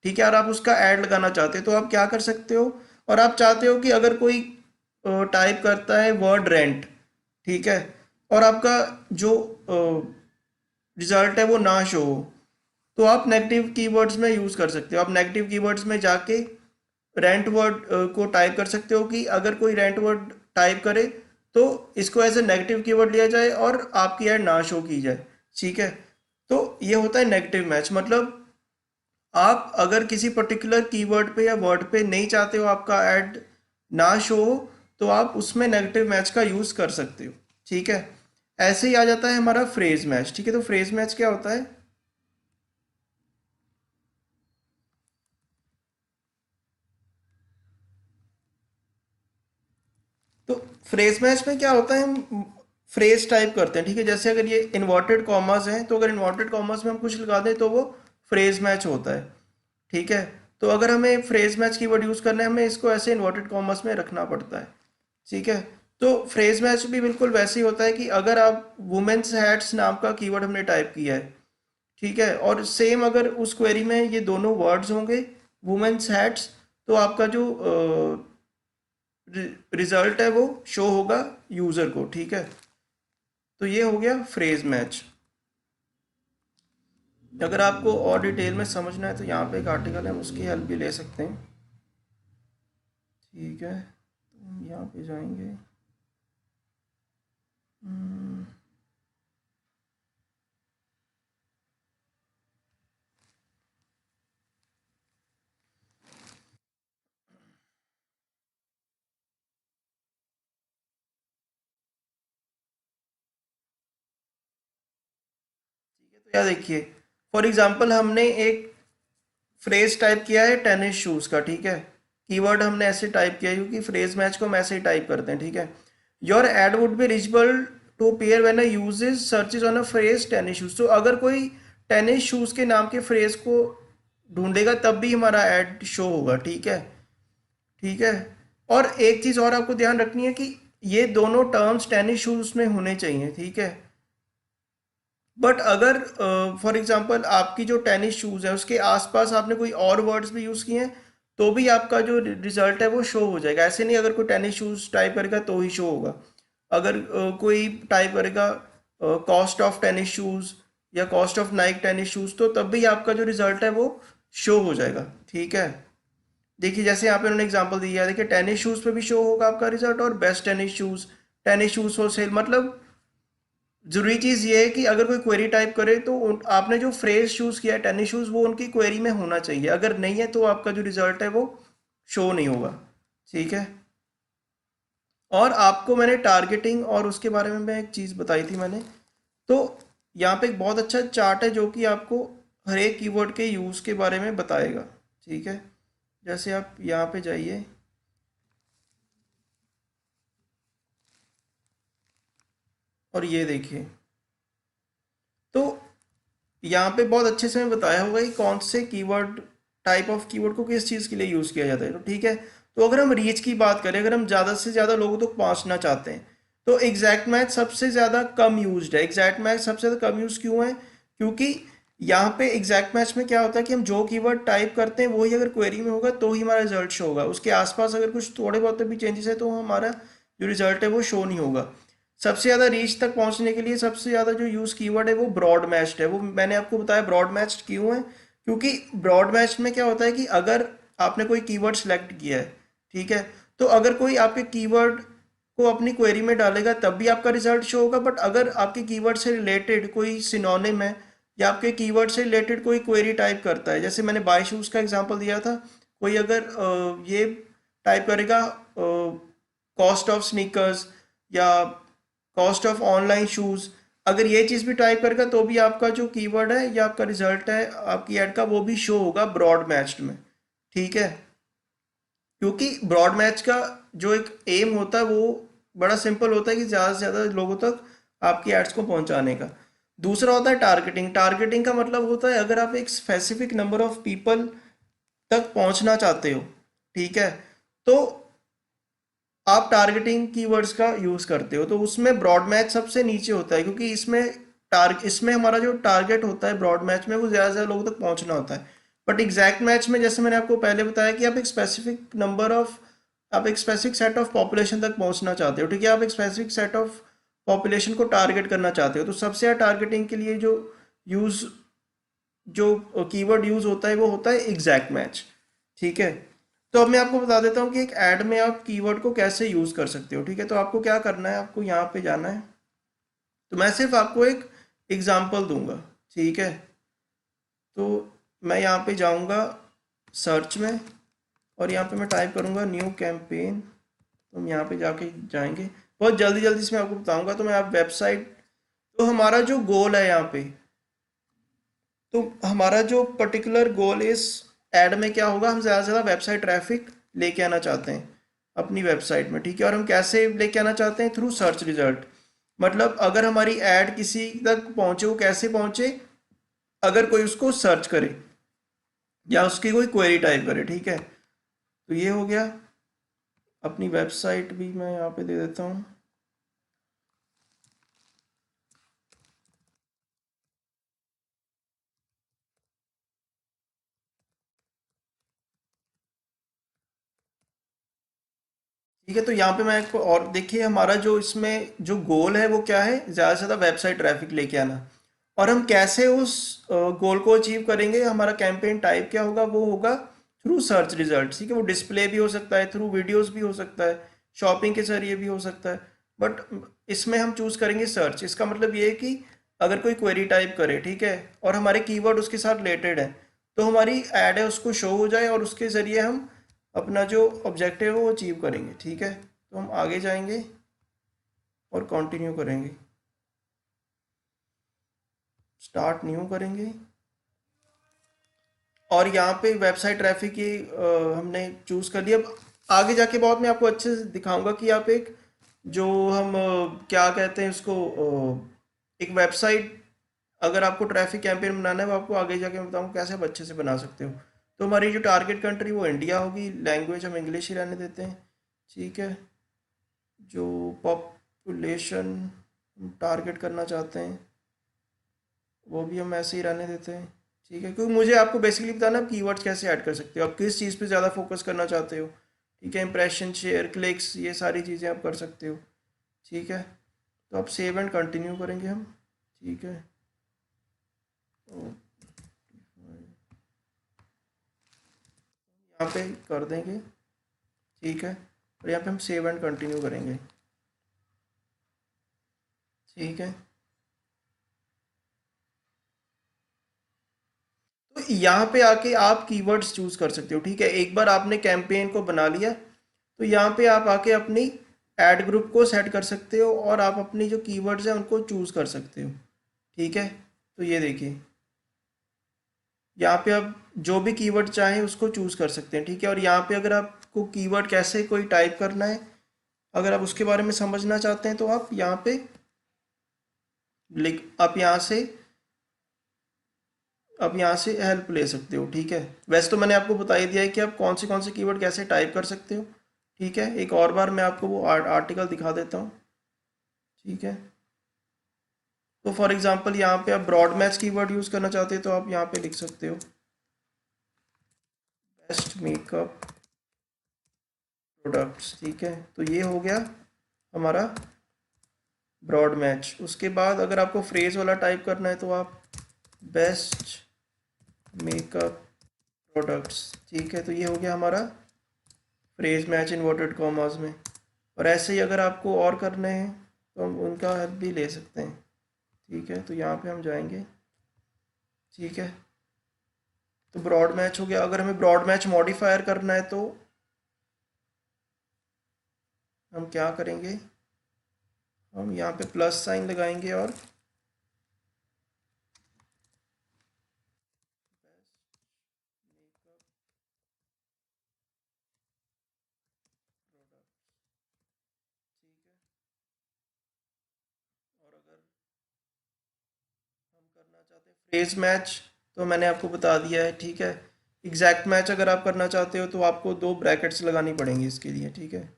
ठीक है, और आप उसका ऐड लगाना चाहते हो, तो आप क्या कर सकते हो, और आप चाहते हो कि अगर कोई टाइप करता है वर्ड रेंट, ठीक है, और आपका जो रिजल्ट है वो ना शो हो, तो आप नेगेटिव कीवर्ड्स में यूज़ कर सकते हो। आप नेगेटिव कीवर्ड्स में जाके रेंट वर्ड को टाइप कर सकते हो कि अगर कोई रेंट वर्ड टाइप करे तो इसको एज ए नेगेटिव कीवर्ड लिया जाए और आपकी ऐड ना शो की जाए, ठीक है। तो ये होता है नेगेटिव मैच। मतलब आप अगर किसी पर्टिकुलर कीवर्ड पे या वर्ड पे नहीं चाहते हो आपका ऐड ना शो हो, तो आप उसमें नेगेटिव मैच का यूज़ कर सकते हो, ठीक है। ऐसे ही आ जाता है हमारा फ्रेज मैच, ठीक है। तो फ्रेज मैच क्या होता है? तो फ्रेज मैच में क्या होता है, हम फ्रेज टाइप करते हैं, ठीक है। जैसे अगर ये इन्वर्टेड कॉमर्स हैं, तो अगर इन्वर्टेड कॉमर्स में हम कुछ लगा दें तो वो फ्रेज मैच होता है, ठीक है। तो अगर हमें फ्रेज मैच कीवर्ड यूज़ करना है, हमें इसको ऐसे इन्वर्टेड कॉमर्स में रखना पड़ता है, ठीक है। तो फ्रेज मैच भी बिल्कुल वैसे ही होता है कि अगर आप वुमेन्स हैट्स नाम का कीवर्ड हमने टाइप किया है, ठीक है, और सेम अगर उस क्वेरी में ये दोनों वर्ड्स होंगे वुमेन्स हैट्स, तो आपका जो रिजल्ट है वो शो होगा यूजर को, ठीक है। तो ये हो गया फ्रेज मैच। अगर आपको और डिटेल में समझना है तो यहाँ पे एक आर्टिकल है, हम उसकी हेल्प भी ले सकते हैं, ठीक है। तो हम यहाँ पे जाएंगे। हम्म, तो या देखिए, फॉर एग्जांपल हमने एक फ्रेज टाइप किया है टेनिस शूज़ का, ठीक है। कीवर्ड हमने ऐसे टाइप किया है क्योंकि फ्रेज मैच को हम ऐसे ही टाइप करते हैं, ठीक है। Your ad would be reachable to appear when a user searches on a phrase tennis shoes. तो अगर कोई टेनिस शूज़ के नाम के फ्रेज को ढूंढेगा तब भी हमारा ऐड शो होगा, ठीक है। ठीक है। और एक चीज़ और आपको ध्यान रखनी है कि ये दोनों टर्म्स टेनिस शूज़ में होने चाहिए, ठीक है। बट अगर फॉर एग्जांपल आपकी जो टेनिस शूज़ है उसके आसपास आपने कोई और वर्ड्स भी यूज़ किए हैं तो भी आपका जो रिजल्ट है वो शो हो जाएगा। ऐसे नहीं अगर कोई टेनिस शूज़ टाइप करेगा तो ही शो होगा। अगर कोई टाइप करेगा कॉस्ट ऑफ टेनिस शूज़ या cost of Naik tennis shoes तो तब भी आपका जो रिजल्ट है वो शो हो जाएगा, ठीक है। देखिए जैसे यहाँ पे उन्होंने एग्जांपल दिया है, देखिए टेनिस शूज़ पे भी शो होगा आपका रिजल्ट और best tennis shoes for sale. मतलब जरूरी चीज़ ये है कि अगर कोई क्वेरी टाइप करे तो आपने जो फ्रेज चूज़ किया है टेनिस शूज़ वो उनकी क्वेरी में होना चाहिए। अगर नहीं है तो आपका जो रिजल्ट है वो शो नहीं होगा, ठीक है। और आपको मैंने टारगेटिंग और उसके बारे में मैं एक चीज़ बताई थी मैंने। तो यहाँ पे एक बहुत अच्छा चार्ट है जो कि आपको हर एक कीवर्ड के यूज़ के बारे में बताएगा, ठीक है। जैसे आप यहाँ पे जाइए और ये देखिए, तो यहाँ पे बहुत अच्छे से मैं बताया होगा कि कौन से कीवर्ड टाइप ऑफ कीवर्ड को किस चीज़ के लिए यूज़ किया जाता है, तो ठीक है। तो अगर हम रीच की बात करें, अगर हम ज़्यादा से ज़्यादा लोगों तक पहुँचना चाहते हैं तो एग्जैक्ट मैच सबसे ज़्यादा कम यूज्ड है। एग्जैक्ट मैच सबसे ज़्यादा कम यूज़ क्यों है? क्योंकि यहाँ पे एग्जैक्ट मैच में क्या होता है कि हम जो कीवर्ड टाइप करते हैं वही अगर क्वेरी में होगा तो ही हमारा रिजल्ट शो होगा। उसके आसपास अगर कुछ थोड़े बहुत भी चेंजेस है तो हमारा जो रिजल्ट है वो शो नहीं होगा। सबसे ज़्यादा रीच तक पहुंचने के लिए सबसे ज़्यादा जो यूज़ कीवर्ड है वो ब्रॉड मैच्ड है। वो मैंने आपको बताया ब्रॉड मैच्ड क्यों है, क्योंकि ब्रॉड मैच्ड में क्या होता है कि अगर आपने कोई कीवर्ड सेलेक्ट किया है, ठीक है, तो अगर कोई आपके कीवर्ड को अपनी क्वेरी में डालेगा तब भी आपका रिजल्ट शो होगा। बट अगर आपके कीवर्ड से रिलेटेड कोई सिनोनिम है या आपके कीवर्ड से रिलेटेड कोई क्वेरी टाइप करता है, जैसे मैंने बाय शूज़ का एग्जांपल दिया था, कोई अगर ये टाइप करेगा कॉस्ट ऑफ स्नीकर्स या कॉस्ट ऑफ ऑनलाइन शूज़, अगर ये चीज़ भी टाइप करेगा तो भी आपका जो कीवर्ड है या आपका रिजल्ट है आपकी ऐड का वो भी शो होगा ब्रॉड मैच्ड में, ठीक है। क्योंकि ब्रॉड मैच का जो एक एम होता है वो बड़ा सिंपल होता है कि ज़्यादा से ज़्यादा लोगों तक आपकी एड्स को पहुंचाने का। दूसरा होता है टारगेटिंग। टारगेटिंग का मतलब होता है अगर आप एक स्पेसिफिक नंबर ऑफ पीपल तक पहुंचना चाहते हो, ठीक है, तो आप टारगेटिंग कीवर्ड्स का यूज़ करते हो तो उसमें ब्रॉड मैच सबसे नीचे होता है, क्योंकि इसमें हमारा जो टारगेट होता है ब्रॉड मैच में वो ज़्यादा से ज़्यादा लोगों तक पहुंचना होता है। बट एग्जैक्ट मैच में जैसे मैंने आपको पहले बताया कि आप एक स्पेसिफिक सेट ऑफ पॉपुलेशन तक पहुंचना चाहते हो, ठीक है, आप एक स्पेसिफिक सेट ऑफ पॉपुलेशन को टारगेट करना चाहते हो, तो सबसे ज़्यादा टारगेटिंग के लिए यूज़ जो कीवर्ड यूज़ होता है वो होता है एग्जैक्ट मैच, ठीक है। तो अब मैं आपको बता देता हूँ कि एक ऐड में आप कीवर्ड को कैसे यूज़ कर सकते हो, ठीक है। तो आपको क्या करना है, आपको यहाँ पे जाना है। तो मैं सिर्फ आपको एक एग्जांपल दूंगा, ठीक है। तो मैं यहाँ पे जाऊँगा सर्च में और यहाँ पे मैं टाइप करूँगा न्यू कैंपेन। तो हम यहाँ पे जाके जाएंगे, बहुत जल्दी जल्दी से मैं आपको बताऊँगा। तो मैं आप वेबसाइट, तो हमारा जो गोल है यहाँ पे, तो हमारा जो पर्टिकुलर गोल इस ऐड में क्या होगा, हम ज़्यादा से ज़्यादा वेबसाइट ट्रैफिक लेके आना चाहते हैं अपनी वेबसाइट में, ठीक है। और हम कैसे लेके आना चाहते हैं? Through search result. मतलब अगर हमारी ऐड किसी तक पहुंचे, वो कैसे पहुंचे? अगर कोई उसको सर्च करे या उसकी कोई क्वेरी टाइप करे, ठीक है। तो ये हो गया। अपनी वेबसाइट भी मैं यहाँ पे दे देता हूँ। ठीक है, तो यहाँ पे मैं आपको और देखिए हमारा जो इसमें जो गोल है वो क्या है, ज़्यादा से ज़्यादा वेबसाइट ट्रैफिक लेके आना। और हम कैसे उस गोल को अचीव करेंगे, हमारा कैंपेन टाइप क्या होगा, वो होगा थ्रू सर्च रिजल्ट, ठीक है। वो डिस्प्ले भी हो सकता है, थ्रू वीडियोस भी हो सकता है, शॉपिंग के जरिए भी हो सकता है। बट इसमें हम चूज़ करेंगे सर्च। इसका मतलब ये है कि अगर कोई क्वेरी टाइप करे, ठीक है, और हमारे कीवर्ड उसके साथ रिलेटेड है तो हमारी ऐड है उसको शो हो जाए और उसके ज़रिए हम अपना जो ऑब्जेक्टिव है वो अचीव करेंगे, ठीक है। तो हम आगे जाएंगे और कंटिन्यू करेंगे। स्टार्ट न्यू करेंगे और यहाँ पे वेबसाइट ट्रैफिक ये हमने चूज़ कर लिया। अब आगे जाके बहुत मैं आपको अच्छे से दिखाऊंगा कि आप एक जो हम क्या कहते हैं उसको एक वेबसाइट अगर आपको ट्रैफिक कैंपेन बनाना है वो आपको आगे जाके मैं बताऊंगा कैसे आप अच्छे से बना सकते हो। तो हमारी जो टारगेट कंट्री वो इंडिया होगी, लैंग्वेज हम इंग्लिश ही रहने देते हैं, ठीक है। जो पॉपुलेशन टारगेट करना चाहते हैं वो भी हम ऐसे ही रहने देते हैं, ठीक है। क्योंकि मुझे आपको बेसिकली बताना आप कीवर्ड्स कैसे ऐड कर सकते हो, आप किस चीज़ पे ज़्यादा फोकस करना चाहते हो, ठीक है। इंप्रेशन, शेयर, क्लिक्स, ये सारी चीज़ें आप कर सकते हो, ठीक है। तो आप सेव एंड कंटिन्यू करेंगे हम, ठीक है। तो यहाँ पे कर देंगे, ठीक है। और यहाँ पे हम सेव एंड कंटिन्यू करेंगे, ठीक है। तो यहाँ पे आके आप कीवर्ड्स चूज कर सकते हो, ठीक है। एक बार आपने कैंपेन को बना लिया तो यहाँ पे आप आके अपनी एड ग्रुप को सेट कर सकते हो और आप अपनी जो कीवर्ड्स हैं उनको चूज कर सकते हो, ठीक है। तो ये देखिए यहाँ पे आप जो भी कीवर्ड चाहें उसको चूज कर सकते हैं, ठीक है। और यहाँ पे अगर आपको कीवर्ड कैसे कोई टाइप करना है, अगर आप उसके बारे में समझना चाहते हैं तो आप यहाँ पे लिख आप यहाँ से हेल्प ले सकते हो, ठीक है। वैसे तो मैंने आपको बता ही दिया है कि आप कौन से कीवर्ड कैसे टाइप कर सकते हो, ठीक है। एक और बार मैं आपको वो आर्टिकल दिखा देता हूँ, ठीक है। तो फॉर एग्जांपल यहाँ पे आप ब्रॉड मैच कीवर्ड यूज़ करना चाहते हो तो आप यहाँ पे लिख सकते हो बेस्ट मेकअप प्रोडक्ट्स, ठीक है। तो ये हो गया हमारा ब्रॉड मैच। उसके बाद अगर आपको फ्रेज वाला टाइप करना है तो आप बेस्ट मेकअप प्रोडक्ट्स, ठीक है। तो ये हो गया हमारा फ्रेज मैच इन्वर्टेड कॉमास में। और ऐसे ही अगर आपको और करने हैं तो हम उनका हेल्प भी ले सकते हैं, ठीक है। तो यहाँ पे हम जाएंगे, ठीक है। तो ब्रॉड मैच हो गया। अगर हमें ब्रॉड मैच मॉडिफायर करना है तो हम क्या करेंगे, हम यहाँ पे प्लस साइन लगाएंगे और और अगर हम करना चाहते हैं फ्रेज मैच तो मैंने आपको बता दिया है, ठीक है। एग्जैक्ट मैच अगर आप करना चाहते हो तो आपको दो ब्रैकेट्स लगानी पड़ेंगी इसके लिए, ठीक है। एंटर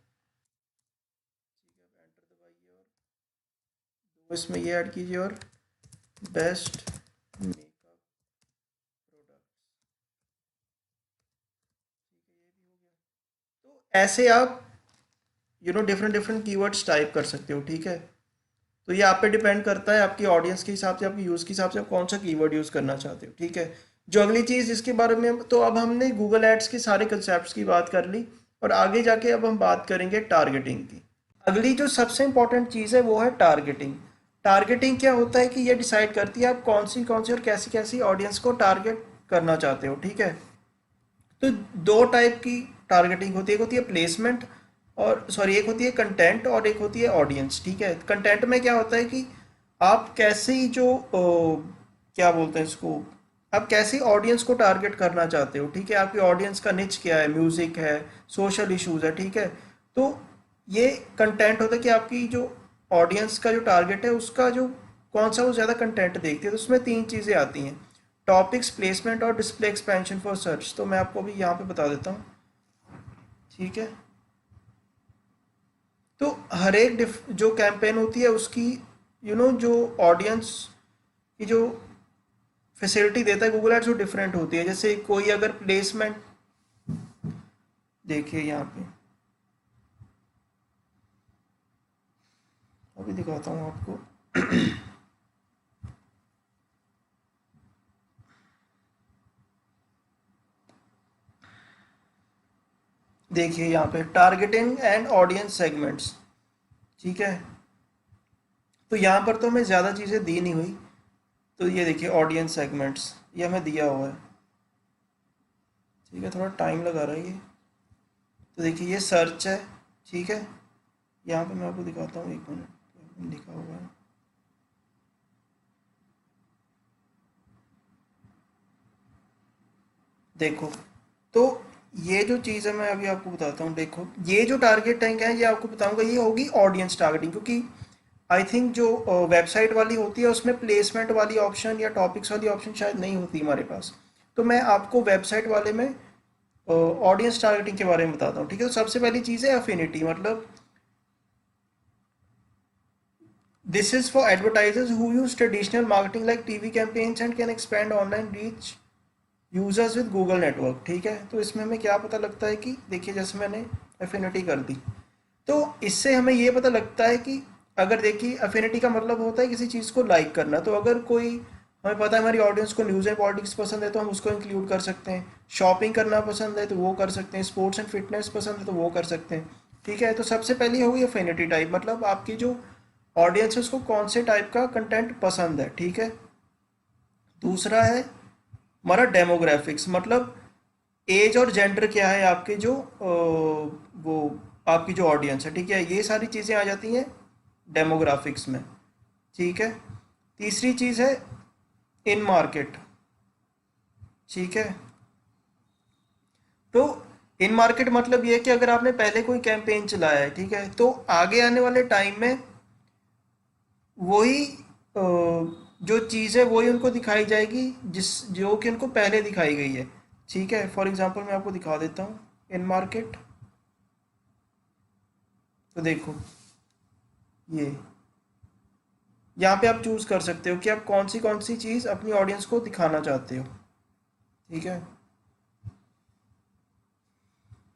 दबाइए और दो इसमें ये ऐड कीजिए और बेस्ट मेकअप प्रोडक्ट, तो ऐसे आप डिफरेंट डिफरेंट कीवर्ड्स टाइप कर सकते हो, ठीक है। तो ये आप पे डिपेंड करता है आपकी ऑडियंस के हिसाब से, आपकी यूज़ के हिसाब से आप कौन सा कीवर्ड यूज़ करना चाहते हो, ठीक है। जो अगली चीज़ इसके बारे में तो अब हमने गूगल एड्स के सारे कंसेप्ट की बात कर ली और आगे जाके अब हम बात करेंगे टारगेटिंग की। अगली जो सबसे इंपॉर्टेंट चीज़ है वो है टारगेटिंग। टारगेटिंग क्या होता है कि ये डिसाइड करती है आप कौन सी और कैसी कैसी ऑडियंस को टारगेट करना चाहते हो, ठीक है। तो दो टाइप की टारगेटिंग होती है, एक होती है प्लेसमेंट और सॉरी एक होती है कंटेंट और एक होती है ऑडियंस, ठीक है। कंटेंट में क्या होता है कि आप कैसी जो क्या बोलते हैं इसको, आप कैसी ऑडियंस को टारगेट करना चाहते हो, ठीक है। आपकी ऑडियंस का निच क्या है, म्यूजिक है, सोशल इश्यूज है, ठीक है। तो ये कंटेंट होता है कि आपकी जो ऑडियंस का जो टारगेट है उसका जो कौन सा वो ज़्यादा कंटेंट देखती है। तो उसमें तीन चीज़ें आती हैं, टॉपिक्स, प्लेसमेंट और डिस्प्ले एक्सपेंशन फॉर सर्च। तो मैं आपको अभी यहाँ पे बता देता हूँ, ठीक है। तो हर एक जो कैंपेन होती है उसकी जो ऑडियंस की जो फैसिलिटी देता है गूगल एड्स वो डिफरेंट होती है। जैसे कोई अगर प्लेसमेंट देखिए यहाँ पे अभी दिखाता हूँ आपको, देखिए यहाँ पे टारगेटिंग एंड ऑडियंस सेगमेंट्स, ठीक है। तो यहाँ पर तो हमें ज़्यादा चीज़ें दी नहीं हुई। तो ये देखिए ऑडियंस सेगमेंट्स ये हमें दिया हुआ है, ठीक है। थोड़ा टाइम लगा रहा है ये। तो देखिए ये सर्च है, ठीक है। यहाँ पे मैं आपको दिखाता हूँ, एक मिनट लिखा हुआ है, देखो, तो ये जो चीज़ है मैं अभी आपको बताता हूँ। देखो, ये जो टारगेट टैग है ये आपको बताऊंगा, ये होगी ऑडियंस टारगेटिंग, क्योंकि आई थिंक जो वेबसाइट वाली होती है उसमें प्लेसमेंट वाली ऑप्शन या टॉपिक्स वाली ऑप्शन शायद नहीं होती हमारे पास। तो मैं आपको वेबसाइट वाले में ऑडियंस टारगेटिंग के बारे में बताता हूँ, ठीक है। तो सबसे पहली चीज़ है अफिनिटी, मतलब this is for advertisers who use traditional marketing like TV campaigns and can expand online reach users with Google network, ठीक है। तो इसमें हमें क्या पता लगता है कि देखिए, जैसे मैंने एफिनिटी कर दी, तो इससे हमें ये पता लगता है कि अगर देखिए एफिनिटी का मतलब होता है किसी चीज़ को लाइक करना। तो अगर कोई, हमें पता है हमारी ऑडियंस को न्यूज़ एंड पॉलिटिक्स पसंद है तो हम उसको इंक्लूड कर सकते हैं, शॉपिंग करना पसंद है तो वो कर सकते हैं, स्पोर्ट्स एंड फिटनेस पसंद है तो वो कर सकते हैं, ठीक है। तो सबसे पहली होगी एफिनिटी टाइप, मतलब आपकी जो ऑडियंस है उसको कौन से टाइप का कंटेंट पसंद है, ठीक है। दूसरा है हमारा डेमोग्राफिक्स, मतलब एज और जेंडर क्या है आपके जो वो आपकी जो ऑडियंस है, ठीक है। ये सारी चीज़ें आ जाती हैं डेमोग्राफिक्स में, ठीक है। तीसरी चीज़ है इन मार्केट, ठीक है। तो इन मार्केट मतलब ये है कि अगर आपने पहले कोई कैंपेन चलाया है, ठीक है, तो आगे आने वाले टाइम में वही जो चीज़ है वही उनको दिखाई जाएगी जिस जो कि उनको पहले दिखाई गई है, ठीक है। फॉर एग्जांपल मैं आपको दिखा देता हूँ इन मार्केट। तो देखो, ये यहाँ पे आप चूज़ कर सकते हो कि आप कौन सी चीज़ अपनी ऑडियंस को दिखाना चाहते हो, ठीक है।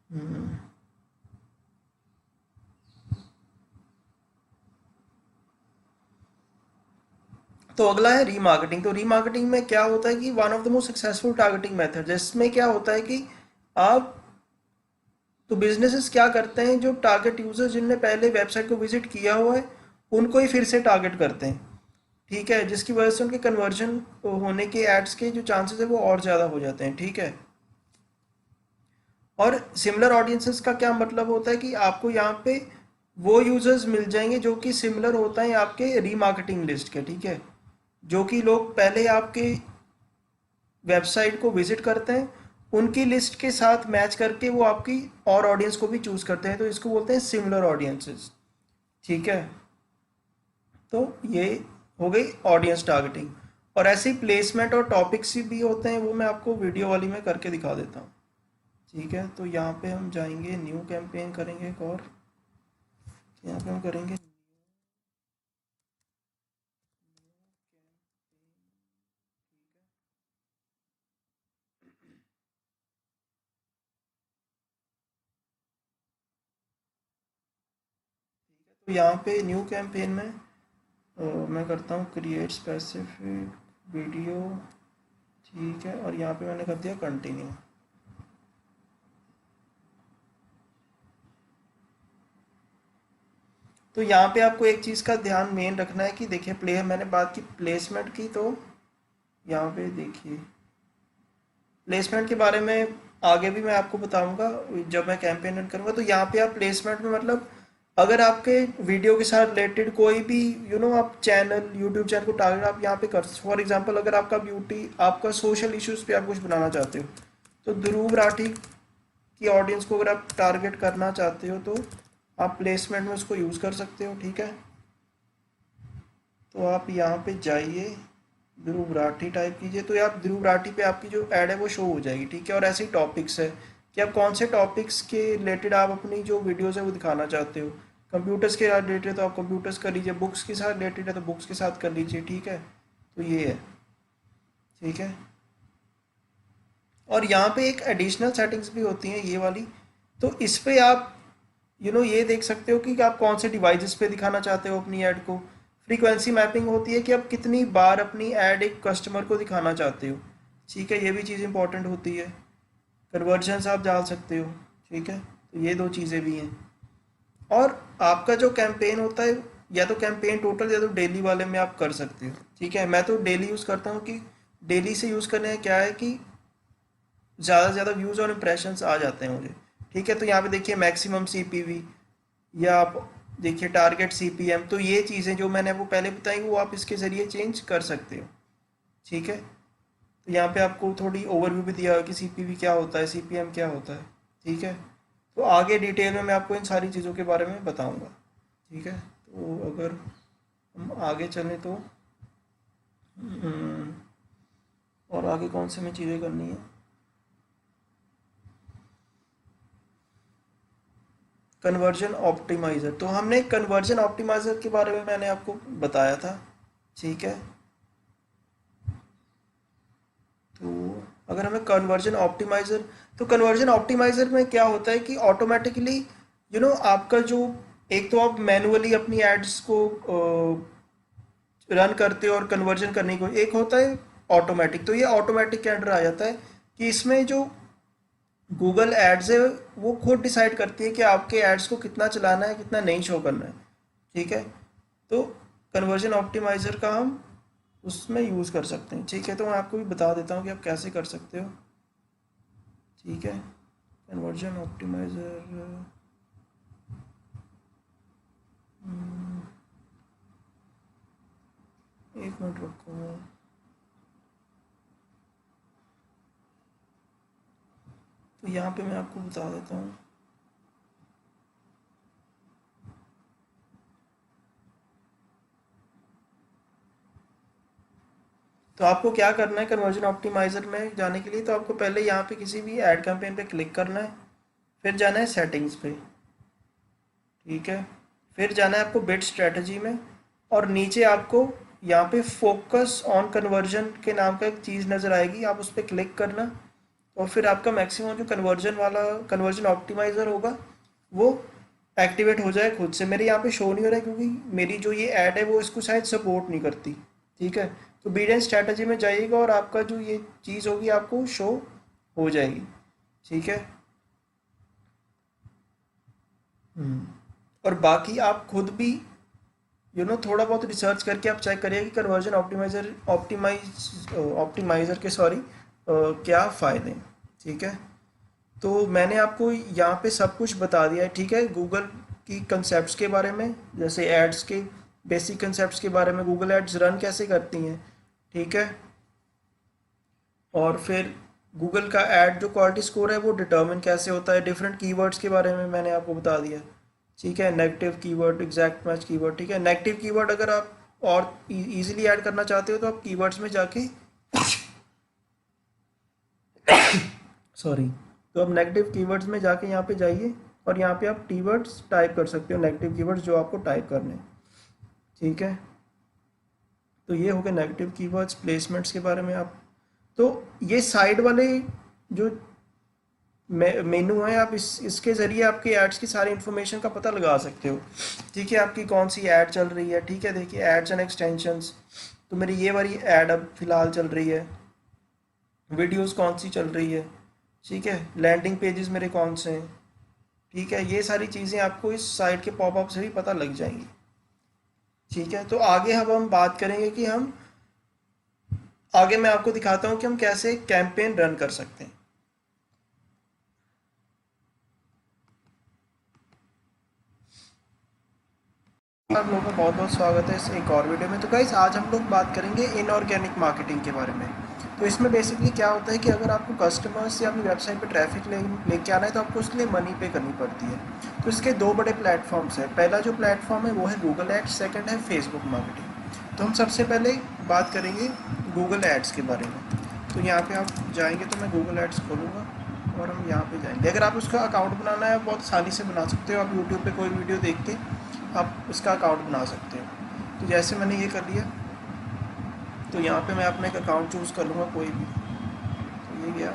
हम्म, तो अगला है रीमार्केटिंग। तो रीमार्केटिंग में क्या होता है कि one of the most successful targeting method, जिसमें क्या होता है कि आप, तो बिजनेसेस क्या करते हैं, जो टारगेट यूजर्स जिनने पहले वेबसाइट को विजिट किया हुआ है उनको ही फिर से टारगेट करते हैं, ठीक है, जिसकी वजह से उनके कन्वर्जन होने के एड्स के जो चांसेस है वो और ज़्यादा हो जाते हैं, ठीक है। और सिमिलर ऑडियंसेस का क्या मतलब होता है कि आपको यहाँ पे वो यूजर्स मिल जाएंगे जो कि सिमिलर होता है आपके रीमार्केटिंग लिस्ट के, ठीक है, जो कि लोग पहले आपके वेबसाइट को विजिट करते हैं, उनकी लिस्ट के साथ मैच करके वो आपकी और ऑडियंस को भी चूज करते हैं, तो इसको बोलते हैं सिमिलर ऑडियंसेस, ठीक है। तो ये हो गई ऑडियंस टारगेटिंग। और ऐसे ही प्लेसमेंट और टॉपिक्स भी होते हैं, वो मैं आपको वीडियो वाली में करके दिखा देता हूँ, ठीक है। तो यहाँ पे हम जाएंगे, न्यू कैंपेन करेंगे एक और, यहाँ पे हम करेंगे, तो यहाँ पे न्यू कैंपेन में मैं करता हूँ क्रिएट स्पेसिफिक वीडियो, ठीक है, और यहाँ पे मैंने कर दिया कंटिन्यू। तो यहाँ पे आपको एक चीज़ का ध्यान मेन रखना है कि देखिए, मैंने बात की प्लेसमेंट की, तो यहाँ पे देखिए प्लेसमेंट के बारे में आगे भी मैं आपको बताऊंगा जब मैं कैंपेन रन करूंगा। तो यहाँ पे आप प्लेसमेंट में, मतलब अगर आपके वीडियो के साथ रिलेटेड कोई भी आप चैनल, यूट्यूब चैनल को टारगेट आप यहाँ पे कर, फॉर एग्जांपल अगर आपका ब्यूटी, आपका सोशल इश्यूज पे आप कुछ बनाना चाहते हो, तो ध्रुव राठी की ऑडियंस को अगर आप टारगेट करना चाहते हो तो आप प्लेसमेंट में उसको यूज़ कर सकते हो, ठीक है। तो आप यहाँ पे जाइए, ध्रुव राठी टाइप कीजिए, तो आप ध्रुव राठी पे आपकी जो ऐड है वो शो हो जाएगी, ठीक है। और ऐसे ही टॉपिक्स है कि आप कौन से टॉपिक्स के रिलेटेड आप अपनी जो वीडियोस है वो दिखाना चाहते हो। कंप्यूटर्स के साथ रिलेटेड तो आप कंप्यूटर्स कर लीजिए, बुक्स के साथ रिलेटेड है तो बुक्स के साथ कर लीजिए, ठीक है। तो ये है, ठीक है। और यहाँ पे एक एडिशनल सेटिंग्स भी होती हैं ये वाली, तो इस पे आप ये देख सकते हो कि आप कौन से डिवाइसेस पे दिखाना चाहते हो अपनी ऐड को। फ्रीक्वेंसी मैपिंग होती है कि आप कितनी बार अपनी ऐड एक कस्टमर को दिखाना चाहते हो, ठीक है, ये भी चीज़ इंपॉर्टेंट होती है। कन्वर्जन्स आप डाल सकते हो, ठीक है, तो ये दो चीज़ें भी हैं। और आपका जो कैंपेन होता है, या तो कैंपेन टोटल या तो डेली वाले में आप कर सकते हो, ठीक है। मैं तो डेली यूज़ करता हूँ कि डेली से यूज़ करने का क्या है कि ज़्यादा से ज़्यादा व्यूज़ और इम्प्रेशंस आ जाते हैं मुझे, ठीक है। तो यहाँ पे देखिए मैक्सिमम सीपीवी, या आप देखिए टारगेट सीपीएम, तो ये चीज़ें जो मैंने आपको पहले बताई वो आप इसके ज़रिए चेंज कर सकते हो, ठीक है। तो तो यहाँ पे आपको थोड़ी ओवरव्यू भी दिया है कि सीपीवी क्या होता है, सीपीएम क्या होता है। ठीक है, तो आगे डिटेल में मैं आपको इन सारी चीज़ों के बारे में बताऊंगा। ठीक है, तो अगर हम आगे चलें तो हम्म, और आगे कौन सी में चीज़ें करनी है। कन्वर्जन ऑप्टिमाइज़र, तो हमने कन्वर्जन ऑप्टिमाइज़र के बारे में मैंने आपको बताया था। ठीक है, तो अगर हमें कन्वर्जन ऑप्टिमाइज़र, तो कन्वर्जन ऑप्टिमाइज़र में क्या होता है कि ऑटोमेटिकली आपका जो, एक तो आप मैनुअली अपनी एड्स को रन करते हो और कन्वर्जन करने को, एक होता है ऑटोमेटिक। तो ये ऑटोमेटिक के अंडर आ जाता है कि इसमें जो गूगल एड्स है वो खुद डिसाइड करती है कि आपके एड्स को कितना चलाना है, कितना नहीं शो करना है। ठीक है, तो कन्वर्जन ऑप्टिमाइज़र का हम उसमें यूज़ कर सकते हैं। ठीक है, तो मैं आपको भी बता देता हूँ कि आप कैसे कर सकते हो। ठीक है, कन्वर्जन ऑप्टिमाइज़र, एक मिनट रुको, तो यहाँ पे मैं आपको बता देता हूँ। तो आपको क्या करना है कन्वर्जन ऑप्टिमाइज़र में जाने के लिए, तो आपको पहले यहाँ पे किसी भी ऐड कैंपेन पे क्लिक करना है, फिर जाना है सेटिंग्स पे। ठीक है, फिर जाना है आपको बिड स्ट्रेटजी में, और नीचे आपको यहाँ पे फोकस ऑन कन्वर्जन के नाम का एक चीज़ नज़र आएगी, आप उस पर क्लिक करना, और फिर आपका मैक्सिमम जो कन्वर्जन वाला कन्वर्जन ऑप्टिमाइज़र होगा वो एक्टिवेट हो जाए खुद से। मेरे यहाँ पे शो नहीं हो रहा है क्योंकि मेरी जो ये ऐड है वो इसको शायद सपोर्ट नहीं करती। ठीक है, तो बीड एंड स्ट्रैटेजी में जाइएगा और आपका जो ये चीज़ होगी आपको शो हो जाएगी। ठीक है, और बाकी आप खुद भी थोड़ा बहुत रिसर्च करके आप चेक करिए कि कन्वर्जन ऑप्टिमाइज़र के सॉरी क्या फ़ायदे हैं। ठीक है, तो मैंने आपको यहाँ पे सब कुछ बता दिया है। ठीक है, गूगल की कंसेप्ट्स के बारे में, जैसे एड्स के बेसिक कंसेप्ट्स के बारे में, गूगल एड्स रन कैसे करती हैं। ठीक है, और फिर गूगल का ऐड जो क्वालिटी स्कोर है वो डिटर्मिन कैसे होता है, डिफरेंट कीवर्ड्स के बारे में मैंने आपको बता दिया। ठीक है, negative keyword, exact match keyword. ठीक है, नेगेटिव कीवर्ड अगर आप और इजीली ऐड करना चाहते हो तो आप कीवर्ड्स में जाके सॉरी, तो आप नेगेटिव कीवर्ड्स में जाके यहाँ पे जाइए और यहाँ पे आप कीवर्ड्स टाइप कर सकते हो, नेगेटिव कीवर्ड्स जो आपको टाइप करने हैं। ठीक है, तो ये हो गए नेगेटिव कीवर्ड्स। प्लेसमेंट्स के बारे में आप, तो ये साइड वाले जो मेनू है, आप इसके ज़रिए आपके एड्स की सारी इन्फॉर्मेशन का पता लगा सकते हो। ठीक है, आपकी कौन सी ऐड चल रही है। ठीक है, देखिए एड्स एंड एक्सटेंशंस, तो मेरी ये वाली ऐड अब फ़िलहाल चल रही है। वीडियोस कौन सी चल रही है। ठीक है, लैंडिंग पेजेस मेरे कौन से हैं। ठीक है, ये सारी चीज़ें आपको इस साइट के पॉपअप से भी पता लग जाएंगी। ठीक है, तो आगे अब हम बात करेंगे कि हम आगे मैं आपको दिखाता हूँ कि हम कैसे कैंपेन रन कर सकते हैं। आप लोगों का बहुत बहुत स्वागत है इस एक और वीडियो में। तो गाइस आज हम लोग बात करेंगे इनऑर्गेनिक मार्केटिंग के बारे में। तो इसमें बेसिकली क्या होता है कि अगर आपको कस्टमर्स या अपनी वेबसाइट पे ट्रैफिक लेके आना है तो आपको उसके लिए मनी पे करनी पड़ती है। तो इसके दो बड़े प्लेटफॉर्म्स हैं। पहला जो प्लेटफॉर्म है वो है गूगल एड्स, सेकंड है फेसबुक मार्केटिंग। तो हम सबसे पहले बात करेंगे गूगल एड्स के बारे में। तो यहाँ पर आप जाएँगे, तो मैं गूगल एड्स खोलूँगा और हम यहाँ पर जाएँगे। अगर आप उसका अकाउंट बनाना है बहुत आसानी से बना सकते हो। आप यूट्यूब पर कोई वीडियो देख के आप उसका अकाउंट बना सकते हो। तो जैसे मैंने ये कर लिया, तो यहाँ पे मैं अपना एक अकाउंट चूज़ कर लूँगा कोई भी। तो ये गया,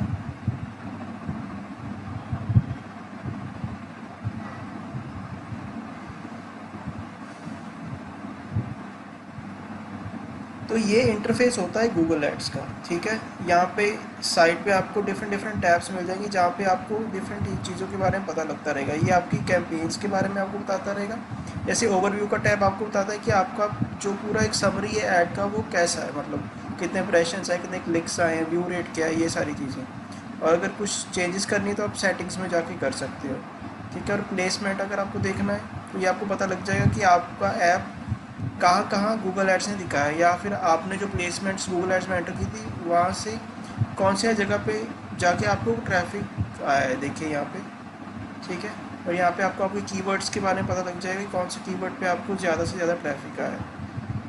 तो ये इंटरफेस होता है गूगल एड्स का। ठीक है, यहाँ पे साइट पे आपको डिफरेंट टैब्स मिल जाएंगी जहाँ पे आपको डिफरेंट चीज़ों के बारे में पता लगता रहेगा। ये आपकी कैंपेन्स के बारे में आपको बताता रहेगा। जैसे ओवरव्यू का टैब आपको बताता है कि आपका जो पूरा एक समरी है ऐड का वो कैसा है, मतलब कितने इंप्रेशंस हैं, कितने क्लिक्स आए हैं, व्यू रेट क्या है, ये सारी चीज़ें। और अगर कुछ चेंजेस करनी है तो आप सेटिंग्स में जाके कर सकते हो। ठीक है, और प्लेसमेंट अगर आपको देखना है तो ये आपको पता लग जाएगा कि आपका ऐप कहाँ कहाँ गूगल एड्स ने दिखाया है, या फिर आपने जो प्लेसमेंट्स गूगल एड्स में एंटर की थी वहाँ से कौन सी जगह पे जाके आपको ट्रैफिक आया है, देखिए यहाँ पे, ठीक है। और यहाँ पे आपको आपके कीवर्ड्स के बारे में पता लग जाएगा कि कौन से कीवर्ड पे आपको ज़्यादा से ज़्यादा ट्रैफिक आया है,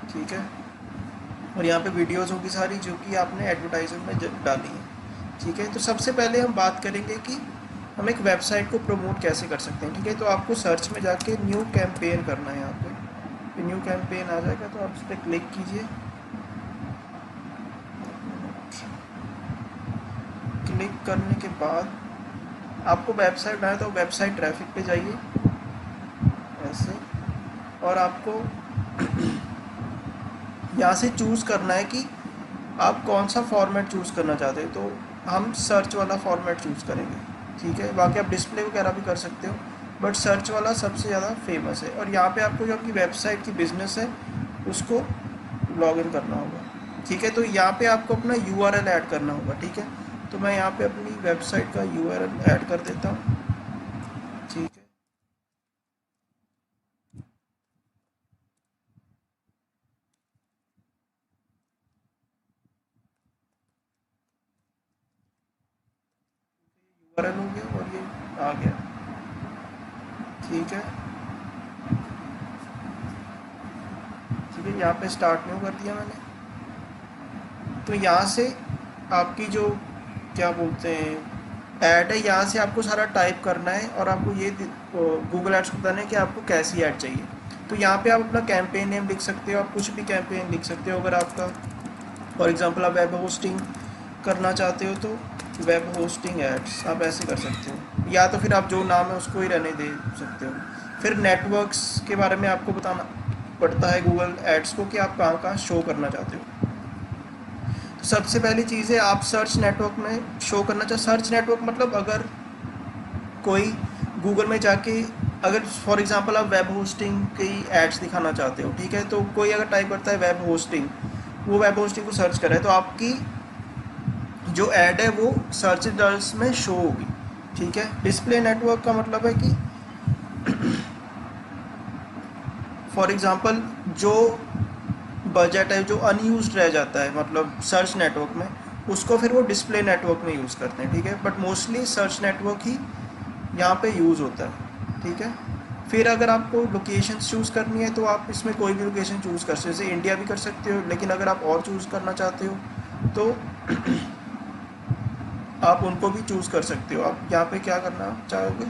ठीक है। और यहाँ पे वीडियोज़ होगी सारी जो कि आपने एडवर्टाइजमेंट में डाली है, ठीक है। तो सबसे पहले हम बात करेंगे कि हम एक वेबसाइट को प्रमोट कैसे कर सकते हैं, ठीक है। तो आपको सर्च में जाके न्यू कैंपेन करना है, यहाँ पे न्यू कैंपेन आ जाएगा तो आप उस पर क्लिक कीजिए। क्लिक करने के बाद आपको वेबसाइट आए तो वेबसाइट ट्रैफिक पे जाइए ऐसे, और आपको यहाँ से चूज़ करना है कि आप कौन सा फॉर्मेट चूज़ करना चाहते हैं। तो हम सर्च वाला फॉर्मेट चूज़ करेंगे, ठीक है। बाकी आप डिस्प्ले वगैरह भी कर सकते हो, बट सर्च वाला सबसे ज़्यादा फेमस है। और यहाँ पे आपको जो आपकी वेबसाइट की बिजनेस है उसको लॉगिन करना होगा, ठीक है। तो यहाँ पे आपको अपना URL ऐड करना होगा, ठीक है। तो मैं यहाँ पे अपनी वेबसाइट का URL ऐड कर देता हूँ, ठीक है। URL हो गया और ये आ गया, ठीक है। ठीक है, यहाँ पे स्टार्ट न्यू कर दिया मैंने। तो यहाँ से आपकी जो क्या बोलते हैं ऐड है, यहाँ से आपको सारा टाइप करना है और आपको ये गूगल एड्स को बताना है कि आपको कैसी ऐड चाहिए। तो यहाँ पे आप अपना कैंपेन नेम लिख सकते हो, आप कुछ भी कैंपेन लिख सकते हो। अगर आपका फॉर एग्जांपल आप वेब होस्टिंग करना चाहते हो तो वेब होस्टिंग एड्स आप ऐसे कर सकते हो, या तो फिर आप जो नाम है उसको ही रहने दे सकते हो। फिर नेटवर्क्स के बारे में आपको बताना पड़ता है गूगल एड्स को कि आप कहाँ कहाँ शो करना चाहते हो। तो सबसे पहली चीज़ है आप सर्च नेटवर्क में शो करना चाहे। सर्च नेटवर्क मतलब अगर कोई गूगल में जाके अगर फॉर एग्जांपल आप वेब होस्टिंग की एड्स दिखाना चाहते हो, ठीक है। तो कोई अगर टाइप करता है वेब होस्टिंग, वो वेब होस्टिंग को सर्च कर रहा है तो आपकी जो ऐड है वो सर्च रिजल्ट्स में शो होगी, ठीक है। डिस्प्ले नेटवर्क का मतलब है कि फॉर एग्जांपल जो बजट है जो अनयूज्ड रह जाता है मतलब सर्च नेटवर्क में, उसको फिर वो डिस्प्ले नेटवर्क में यूज़ करते हैं, ठीक है। बट मोस्टली सर्च नेटवर्क ही यहाँ पे यूज़ होता है, ठीक है। फिर अगर आपको लोकेशन चूज़ करनी है तो आप इसमें कोई भी लोकेशन चूज़ कर सकते हो, जैसे इंडिया भी कर सकते हो, लेकिन अगर आप और चूज़ करना चाहते हो तो आप उनको भी चूज़ कर सकते हो। आप यहाँ पे क्या करना चाहोगे,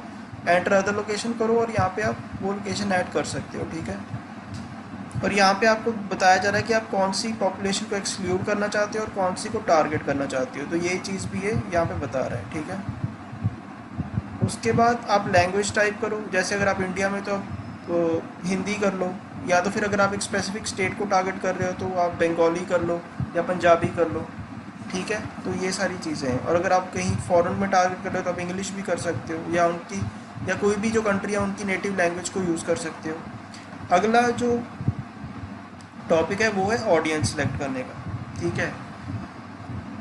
एंटर अदर लोकेशन करो और यहाँ पे आप वो लोकेशन ऐड कर सकते हो, ठीक है। और यहाँ पे आपको बताया जा रहा है कि आप कौन सी पॉपुलेशन को एक्सक्लूड करना चाहते हो और कौन सी को टारगेट करना चाहते हो, तो ये चीज़ भी है यहाँ पे बता रहा है, ठीक है। उसके बाद आप लैंग्वेज टाइप करो, जैसे अगर आप इंडिया में तो आप हिंदी कर लो, या तो फिर अगर आप एक स्पेसिफिक स्टेट को टारगेट कर रहे हो तो आप बंगाली कर लो या पंजाबी कर लो, ठीक है। तो ये सारी चीज़ें हैं। और अगर आप कहीं फॉरेन में टारगेट कर रहे हो तो आप इंग्लिश भी कर सकते हो, या उनकी या कोई भी जो कंट्री है उनकी नेटिव लैंग्वेज को यूज़ कर सकते हो। अगला जो टॉपिक है वो है ऑडियंस सेलेक्ट करने का, ठीक है।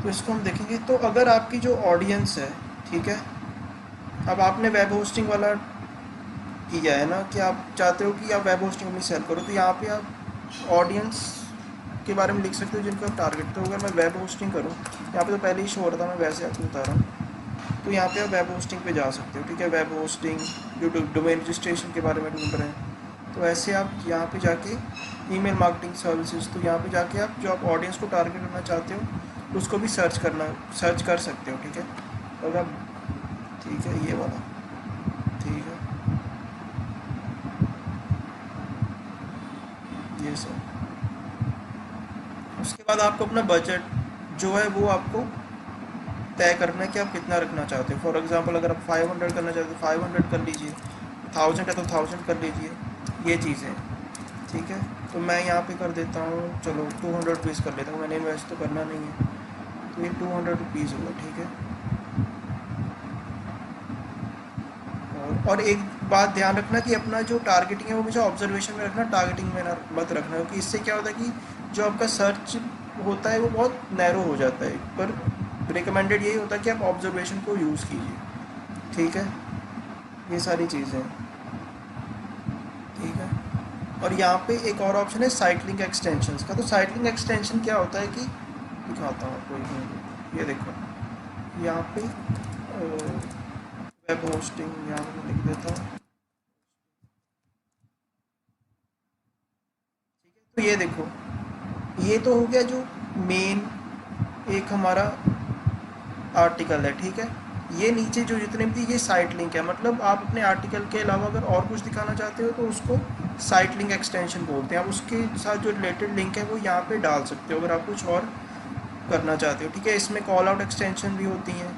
तो इसको हम देखेंगे। तो अगर आपकी जो ऑडियंस है, ठीक है, अब आपने वेब होस्टिंग वाला किया है ना कि आप चाहते हो कि आप वेब होस्टिंग में सेल करो, तो यहाँ पे आप ऑडियंस के बारे में लिख सकते हो जिनको आप टारगेट। तो अगर मैं वेब होस्टिंग करूँ, यहाँ पे तो पहले ही शो हो रहा था, मैं वैसे आपको बता रहा हूँ। तो यहाँ पे आप वेब होस्टिंग पे जा सकते हो, ठीक है। वेब होस्टिंग जो डोमेन रजिस्ट्रेशन के बारे में ढूंढ रहे हैं, तो ऐसे आप यहाँ पे जाके ईमेल मार्केटिंग सर्विसेज, तो यहाँ पे जाके आप जो आप ऑडियंस को टारगेट करना चाहते हो उसको भी सर्च कर सकते हो, ठीक है। अगर आप, ठीक है, ये वाला, ठीक है, ये सब। उसके बाद आपको अपना बजट जो है वो आपको तय करना है कि आप कितना रखना चाहते हो। फॉर एग्जांपल अगर आप 500 करना चाहते हो 500 कर लीजिए, 1000 है तो 1000 कर लीजिए, ये चीज़ें, ठीक है। तो मैं यहाँ पे कर देता हूँ, चलो 200 रुपीज़ कर लेता हूँ, मैंने इन्वेस्ट तो करना नहीं है, तो ये 200 रुपीज़ होगा, ठीक है। और एक बात ध्यान रखना कि अपना जो टारगेटिंग है वो हमेशा ऑब्जर्वेशन में रखना, टारगेटिंग में मत रखना, क्योंकि इससे क्या होता है कि जो आपका सर्च होता है वो बहुत नैरो हो जाता है। पर रिकमेंडेड यही होता है कि आप ऑब्जर्वेशन को यूज़ कीजिए, ठीक है। ये सारी चीज़ें, ठीक है। और यहाँ पे एक और ऑप्शन है साइट लिंक एक्सटेंशंस का। तो साइट लिंक एक्सटेंशन क्या होता है कि दिखाता हूँ आपको, ये देखो, यहाँ पे वेब होस्टिंग यहाँ पे मैं लिख देता हूँ। तो ये देखो, ये तो हो गया जो मेन एक हमारा आर्टिकल है, ठीक है। ये नीचे जो जितने भी ये साइट लिंक है, मतलब आप अपने आर्टिकल के अलावा अगर और कुछ दिखाना चाहते हो तो उसको साइट लिंक एक्सटेंशन बोलते हैं। आप उसके साथ जो रिलेटेड लिंक है वो यहाँ पे डाल सकते हो अगर आप कुछ और करना चाहते हो, ठीक है। इसमें कॉल आउट एक्सटेंशन भी होती हैं,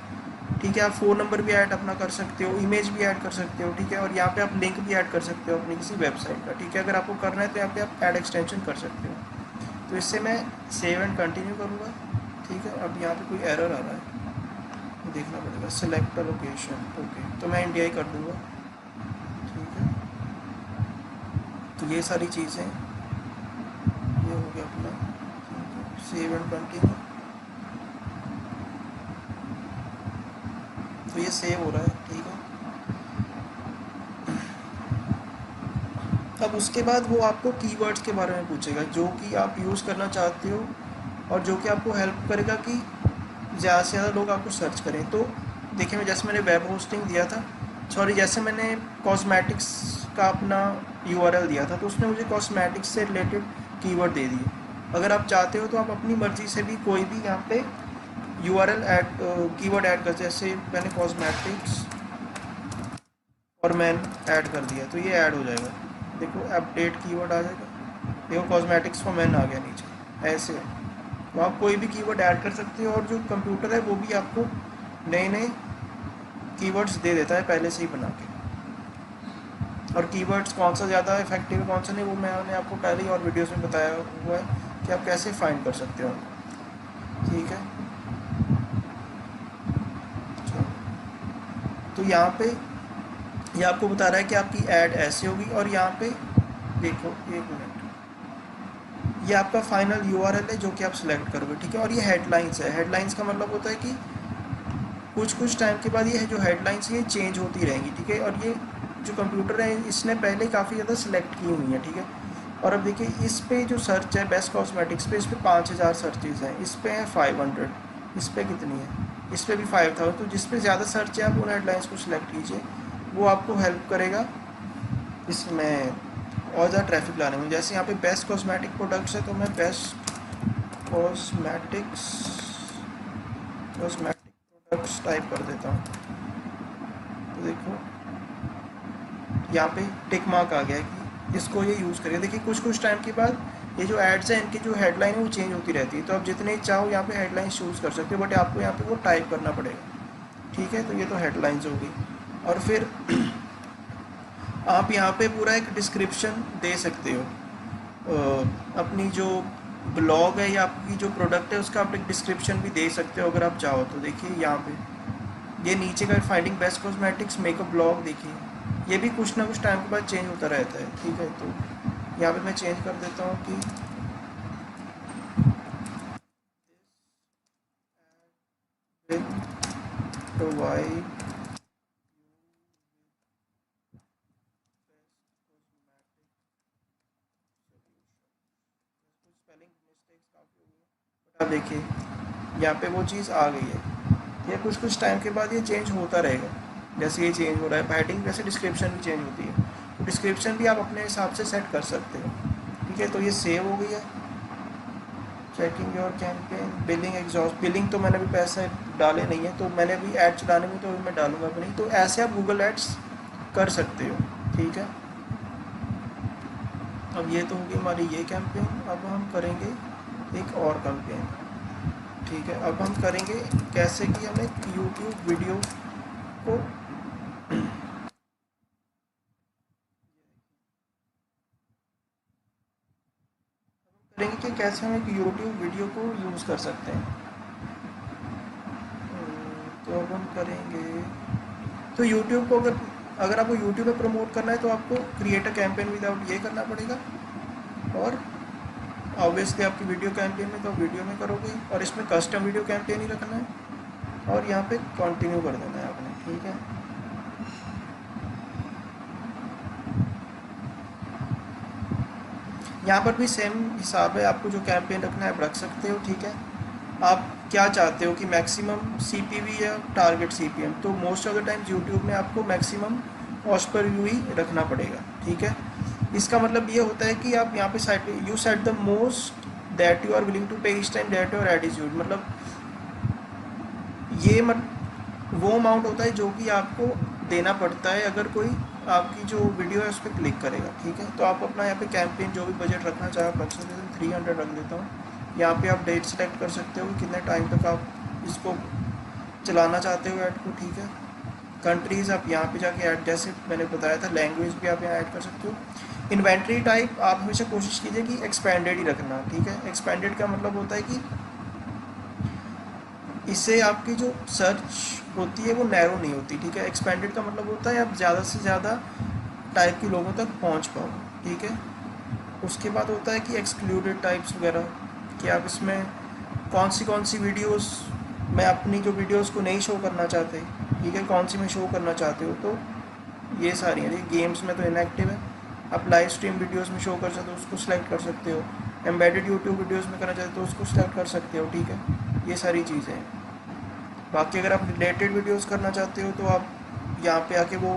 ठीक है। आप फ़ोन नंबर भी ऐड अपना कर सकते हो, इमेज भी ऐड कर सकते हो, ठीक है। और यहाँ पे आप लिंक भी ऐड कर सकते हो अपनी किसी वेबसाइट का, ठीक है। अगर आपको करना है तो यहाँ पे आप ऐड एक्सटेंशन कर सकते हो। तो इससे मैं सेव एंड कंटिन्यू करूँगा, ठीक है। अब यहाँ पे कोई एरर आ रहा है, देखना पड़ेगा। सिलेक्ट लोकेशन, ओके, तो मैं इंडिया ही कर दूँगा, ठीक है। तो ये सारी चीज़ें, ये हो गया अपना, सेव एंड कंटिन्यू। तो ये सेव हो रहा है, ठीक है। अब उसके बाद वो आपको कीवर्ड्स के बारे में पूछेगा जो कि आप यूज़ करना चाहते हो और जो कि आपको हेल्प करेगा कि ज़्यादा से ज़्यादा लोग आपको सर्च करें। तो देखिए, मैं जैसे मैंने वेब होस्टिंग दिया था, सॉरी, जैसे मैंने कॉस्मेटिक्स का अपना यूआरएल दिया था तो उसने मुझे कॉस्मेटिक्स से रिलेटेड कीवर्ड दे दिए। अगर आप चाहते हो तो आप अपनी मर्ज़ी से भी कोई भी यहाँ पे यूआरएल ऐड, कीवर्ड ऐड कर, जैसे मैंने कॉस्मेटिक्स और मैन ऐड कर दिया तो ये ऐड हो जाएगा। देखो, अपडेट कीवर्ड आ जाएगा, देखो कॉस्मेटिक्स फॉर मैन आ गया नीचे, ऐसे है। तो आप कोई भी कीवर्ड ऐड कर सकते हो और जो कंप्यूटर है वो भी आपको नए नए कीवर्ड्स दे देता है पहले से ही बना के। और कीवर्ड्स कौन सा ज़्यादा इफेक्टिव है कौन सा नहीं, वो मैंने आपको पहले ही और वीडियोस में बताया हुआ है कि आप कैसे फाइंड कर सकते हो, ठीक है। तो यहाँ पे ये आपको बता रहा है कि आपकी ऐड ऐसे होगी। और यहाँ पे देखो, एक मिनट, ये आपका फाइनल यूआरएल है जो कि आप सिलेक्ट करोगे, ठीक है। और ये हेडलाइंस है। हेडलाइंस का मतलब होता है कि कुछ टाइम के बाद ये जो हेडलाइंस ये चेंज होती रहेंगी, ठीक है। और ये जो कंप्यूटर है इसने पहले काफ़ी ज़्यादा सिलेक्ट की हुई है, ठीक है। और अब देखिए, इस पे जो सर्च है बेस्ट कॉस्मेटिक्स पे, इस पर 5000 सर्चेज हैं, इस पे है 500, इस पर कितनी है, इस पर भी 5000। तो जिस पे ज़्यादा सर्च है आप उन हेडलाइंस को सिलेक्ट कीजिए, वो आपको हेल्प करेगा इसमें और ज़्यादा ट्रैफिक लाने में। जैसे यहाँ पे बेस्ट कॉस्मेटिक प्रोडक्ट्स है तो मैं best cosmetics cosmetic products type कर देता हूँ। तो देखो यहाँ पे टिक मार्क आ गया है कि इसको ये यूज़ करिए। देखिए, कुछ टाइम के बाद ये जो एड्स हैं इनकी जो हेडलाइन है वो चेंज होती रहती है। तो आप जितने चाहो यहाँ पे हेडलाइन चूज़ कर सकते हो, बट आपको यहाँ पे वो टाइप करना पड़ेगा, ठीक है। तो ये तो हेडलाइंस होगी। और फिर आप यहाँ पे पूरा एक डिस्क्रिप्शन दे सकते हो, अपनी जो ब्लॉग है या आपकी जो प्रोडक्ट है उसका आप एक डिस्क्रिप्शन भी दे सकते हो अगर आप चाहो तो। देखिए यहाँ पे ये नीचे का finding best cosmetics makeup blog, देखिए ये भी कुछ ना कुछ टाइम के बाद चेंज होता रहता है, ठीक है। तो यहाँ पे मैं चेंज कर देता हूँ कि प्रोवाइड स्पेलिंग मिस्टेक्स काफ़ी हो गई, बट अब देखिए यहाँ पे वो चीज़ आ गई है। ये कुछ टाइम के बाद ये चेंज होता रहेगा, जैसे ये चेंज हो रहा है हेडिंग, वैसे डिस्क्रिप्शन भी चेंज होती है। तो डिस्क्रिप्शन भी आप अपने हिसाब से सेट कर सकते हो, ठीक है। तो ये सेव हो गई है। Checking your campaign, billing exhaust, billing तो मैंने अभी पैसे डाले नहीं है, तो मैंने अभी ऐड चलाने में तो अभी मैं डालूंगा भी नहीं। तो ऐसे आप गूगल एड्स कर सकते हो, ठीक है। अब ये तो होगी हमारी ये कैंपेन। अब हम करेंगे एक और कैंपेन, ठीक है। अब हम करेंगे कैसे कि हम एक यूट्यूब वीडियो को करेंगे कि कैसे हम एक यूट्यूब वीडियो को यूज़ कर सकते हैं। तो अब हम करेंगे, तो यूट्यूब को अगर आपको यूट्यूब पे प्रमोट करना है तो आपको क्रिएट अ कैंपेन विदाउट ये करना पड़ेगा। और ऑब्वियसली आपकी वीडियो कैंपेन में तो वीडियो में करोगे, और इसमें कस्टम वीडियो कैंपेन ही रखना है और यहाँ पे कंटिन्यू कर देना है आपने, ठीक है। यहाँ पर भी सेम हिसाब है, आपको जो कैंपेन रखना है आप रख सकते हो, ठीक है। आप क्या चाहते हो कि मैक्सिमम सीपीवी या टारगेट सीपीएम, तो most of the times YouTube में आपको मैक्सिमम कॉस्ट पर व्यू ही रखना पड़ेगा, ठीक है। इसका मतलब ये होता है कि आप यहाँ पे साइड पे you set the most that you are willing to pay each time that your ad is use, मतलब ये मत वो अमाउंट होता है जो कि आपको देना पड़ता है अगर कोई आपकी जो वीडियो है उस पर क्लिक करेगा, ठीक है। तो आप अपना यहाँ पे कैंपेन जो भी बजट रखना चाहे, आप रख सकते हैं, 300 रख देता हूँ। यहाँ पे आप डेट सेलेक्ट कर सकते हो कि कितने टाइम तक आप इसको चलाना चाहते हो ऐड को, ठीक है। कंट्रीज़ आप यहाँ पे जाके ऐड, जैसे मैंने बताया था, लैंग्वेज भी आप यहाँ ऐड कर सकते हो। इन्वेंट्री टाइप आप हमेशा कोशिश कीजिए कि एक्सपेंडेड ही रखना, ठीक है। एक्सपेंडेड का मतलब होता है कि इससे आपकी जो सर्च होती है वो नैरो नहीं होती, ठीक है। एक्सपेंडेड का मतलब होता है आप ज़्यादा से ज़्यादा टाइप के लोगों तक पहुंच पाओ, ठीक है। उसके बाद होता है कि एक्सक्लूडेड टाइप्स वगैरह, कि आप इसमें कौन सी वीडियोस मैं अपनी जो वीडियोस को नहीं शो करना चाहते, ठीक है, कौन सी में शो करना चाहते हो, तो ये सारी हैं। गेम्स में तो इनएक्टिव है, आप लाइव स्ट्रीम वीडियोस में शो कर सकते हो, उसको सिलेक्ट कर सकते हो। एम्बेडेड यूट्यूब वीडियोस में करना चाहते हो, उसको सिलेक्ट कर सकते हो, ठीक है। ये सारी चीज़ें हैं। बाकी अगर आप रिलेटेड वीडियोस करना चाहते हो तो आप यहाँ पे आके वो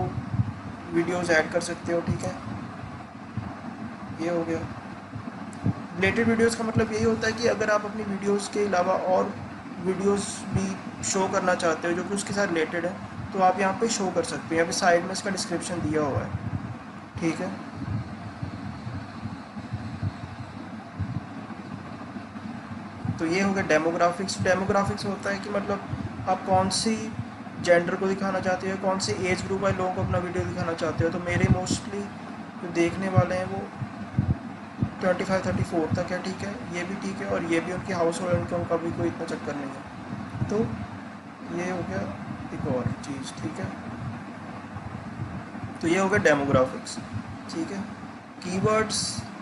वीडियोस ऐड कर सकते हो, ठीक है। ये हो गया। रिलेटेड वीडियोस का मतलब यही होता है कि अगर आप अपनी वीडियोस के अलावा और वीडियोस भी शो करना चाहते हो जो कि उसके साथ रिलेटेड है, तो आप यहाँ पे शो कर सकते हो। यहाँ पे साइड में इसका डिस्क्रिप्शन दिया हुआ है, ठीक है। तो ये हो गया डेमोग्राफिक्स। डेमोग्राफिक्स होता है कि मतलब आप कौन सी जेंडर को दिखाना चाहते हो, कौन से एज ग्रुप वाले लोगों को अपना वीडियो दिखाना चाहते हो। तो मेरे मोस्टली जो देखने वाले हैं वो 25-34 तक है, ठीक है। ये भी ठीक है, और ये भी उनकी हाउस होल्ड इनकम का भी कोई इतना चक्कर नहीं है। तो ये हो गया एक और चीज़, ठीक है। तो ये हो गया डेमोग्राफिक्स, ठीक है। कीवर्ड्स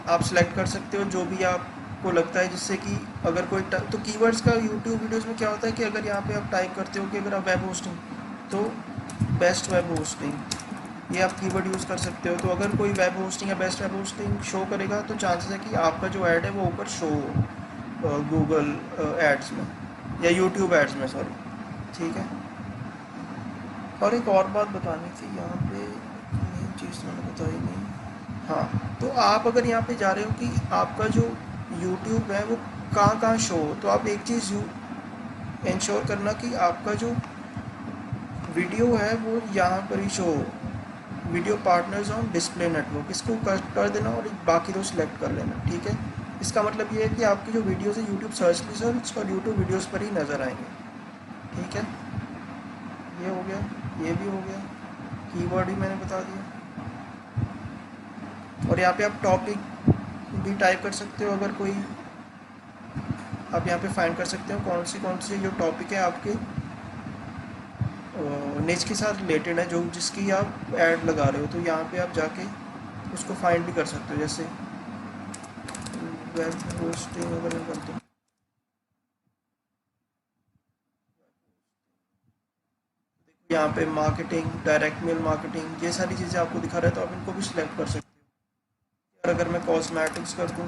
आप सेलेक्ट कर सकते हो जो भी आपको लगता है, जिससे कि अगर कोई तो कीवर्ड्स का यूट्यूब वीडियोस में क्या होता है कि अगर यहाँ पे आप टाइप करते हो कि अगर आप वेब होस्टिंग, तो बेस्ट वेब होस्टिंग, ये आप कीवर्ड यूज़ कर सकते हो। तो अगर कोई वेब होस्टिंग या बेस्ट वेब होस्टिंग शो करेगा तो चांसेस है कि आपका जो ऐड है वो ऊपर शो हो गूगल एड्स में या यूट्यूब एड्स में, सॉरी, ठीक है। और एक और बात बतानी थी यहाँ पे, मेन चीज़ तो मैंने बताई नहीं। हाँ, तो आप अगर यहाँ पे जा रहे हो कि आपका जो यूट्यूब है वो कहाँ कहाँ शो हो, तो आप एक चीज़ इंश्योर करना कि आपका जो वीडियो है वो यहाँ पर ही शो हो। Video partners on display network, इसको कर देना और बाकी दो सिलेक्ट कर लेना, ठीक है। इसका मतलब ये है कि आपकी जो वीडियोस है यूट्यूब सर्च रिजल्ट्स और यूट्यूब वीडियोस पर ही नज़र आएंगे, ठीक है। ये हो गया, ये भी हो गया, कीवर्ड ही मैंने बता दिया। और यहाँ पे आप टॉपिक भी टाइप कर सकते हो, अगर कोई आप यहाँ पे फाइंड कर सकते हो कौन सी जो टॉपिक है आपके निच के साथ रिलेटेड है, जो जिसकी आप ऐड लगा रहे हो, तो यहाँ पे आप जाके उसको फाइंड भी कर सकते हो। जैसे वेब होस्टिंग अगर मैं करता हूँ, यहाँ पे मार्केटिंग, डायरेक्ट मेल मार्केटिंग, ये सारी चीज़ें आपको दिखा रहा है, तो आप इनको भी सिलेक्ट कर सकते हो। और अगर मैं कॉस्मेटिक्स कर दूँ,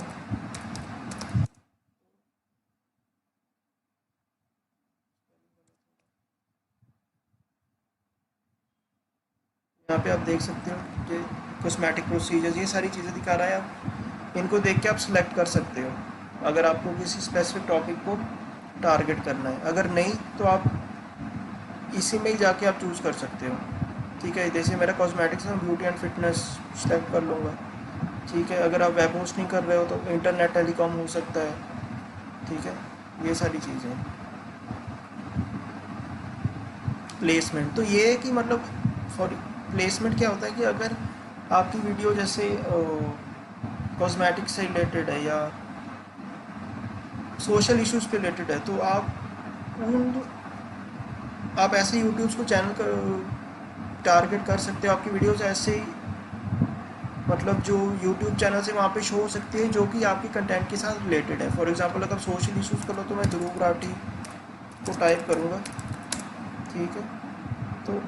यहाँ पे आप देख सकते हो ये कॉस्मेटिक प्रोसीजर्स, ये सारी चीज़ें दिखा रहा है। आप इनको देख के आप सिलेक्ट कर सकते हो अगर आपको किसी स्पेसिफिक टॉपिक को टारगेट करना है। अगर नहीं तो आप इसी में ही जाके आप चूज़ कर सकते हो, ठीक है। जैसे मेरा कॉस्मेटिक्स में ब्यूटी एंड फिटनेस सेलेक्ट कर लूँगा, ठीक है। अगर आप वेब होस्टिंग कर रहे हो तो इंटरनेट टेलीकॉम हो सकता है, ठीक है। ये सारी चीज़ें। प्लेसमेंट तो ये है कि मतलब फॉर प्लेसमेंट क्या होता है कि अगर आपकी वीडियो जैसे कॉस्मेटिक्स से रिलेटेड है या सोशल इश्यूज़ पे रिलेटेड है, तो आप ऐसे यूट्यूब्स को चैनल कर टारगेट कर सकते हो। आपकी वीडियोस ऐसे ही मतलब जो यूट्यूब चैनल से वहाँ पे शो हो सकती है जो कि आपके कंटेंट के साथ रिलेटेड है। फॉर एग्जांपल अगर सोशल इश्यूज़ करो तो मैं ध्रुव राठी को टाइप करूँगा, ठीक है। तो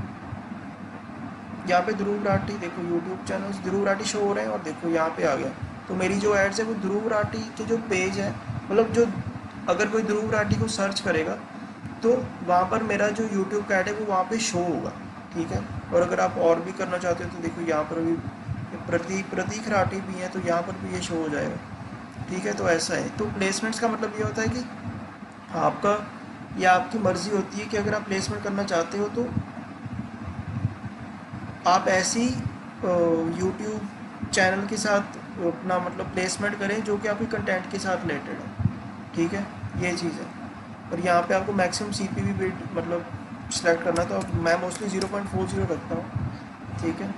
यहाँ पे ध्रुव राठी देखो, YouTube channel Dhruv Rathee show हो रहे हैं और देखो यहाँ पे आ गया। तो मेरी जो एड्स है वो ध्रुव राठी के जो पेज है, मतलब जो अगर कोई ध्रुव राठी को सर्च करेगा तो वहाँ पर मेरा जो यूट्यूब का ऐड है वो वहाँ पे शो होगा, ठीक है। और अगर आप और भी करना चाहते हो तो देखो यहाँ पर भी प्रतीक प्रतीक राठी भी है, तो यहाँ पर भी ये शो हो जाएगा, ठीक है। तो ऐसा है, तो प्लेसमेंट्स का मतलब ये होता है कि आपका या आपकी मर्ज़ी होती है कि अगर आप प्लेसमेंट करना चाहते हो तो आप ऐसी यूट्यूब चैनल के साथ अपना मतलब प्लेसमेंट करें जो कि आपके कंटेंट के साथ रिलेटेड है, ठीक है। ये चीज़ है। और यहाँ पे आपको मैक्सिमम CPV बिट मतलब सेलेक्ट करना, तो अब मैं मोस्टली 0.40 रखता हूँ, ठीक है।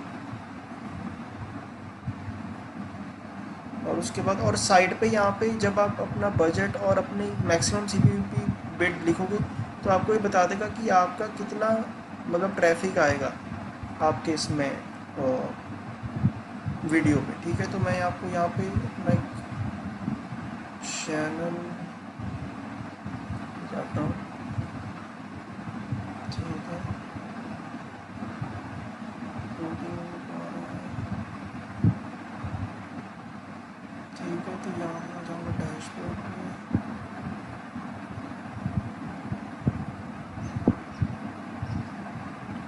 और उसके बाद और साइड पे यहाँ पे जब आप अपना बजट और अपनी मैक्सिमम CPV बिट लिखोगे तो आपको ये बता देगा कि आपका कितना मतलब ट्रैफिक आएगा आपके इसमें वीडियो पे, ठीक है। तो मैं आपको यहाँ पे अपना एक चैनल जाता हूँ, ठीक है। ठीक है, तो यहाँ मैं जाऊँगा डैशबोर्ड में,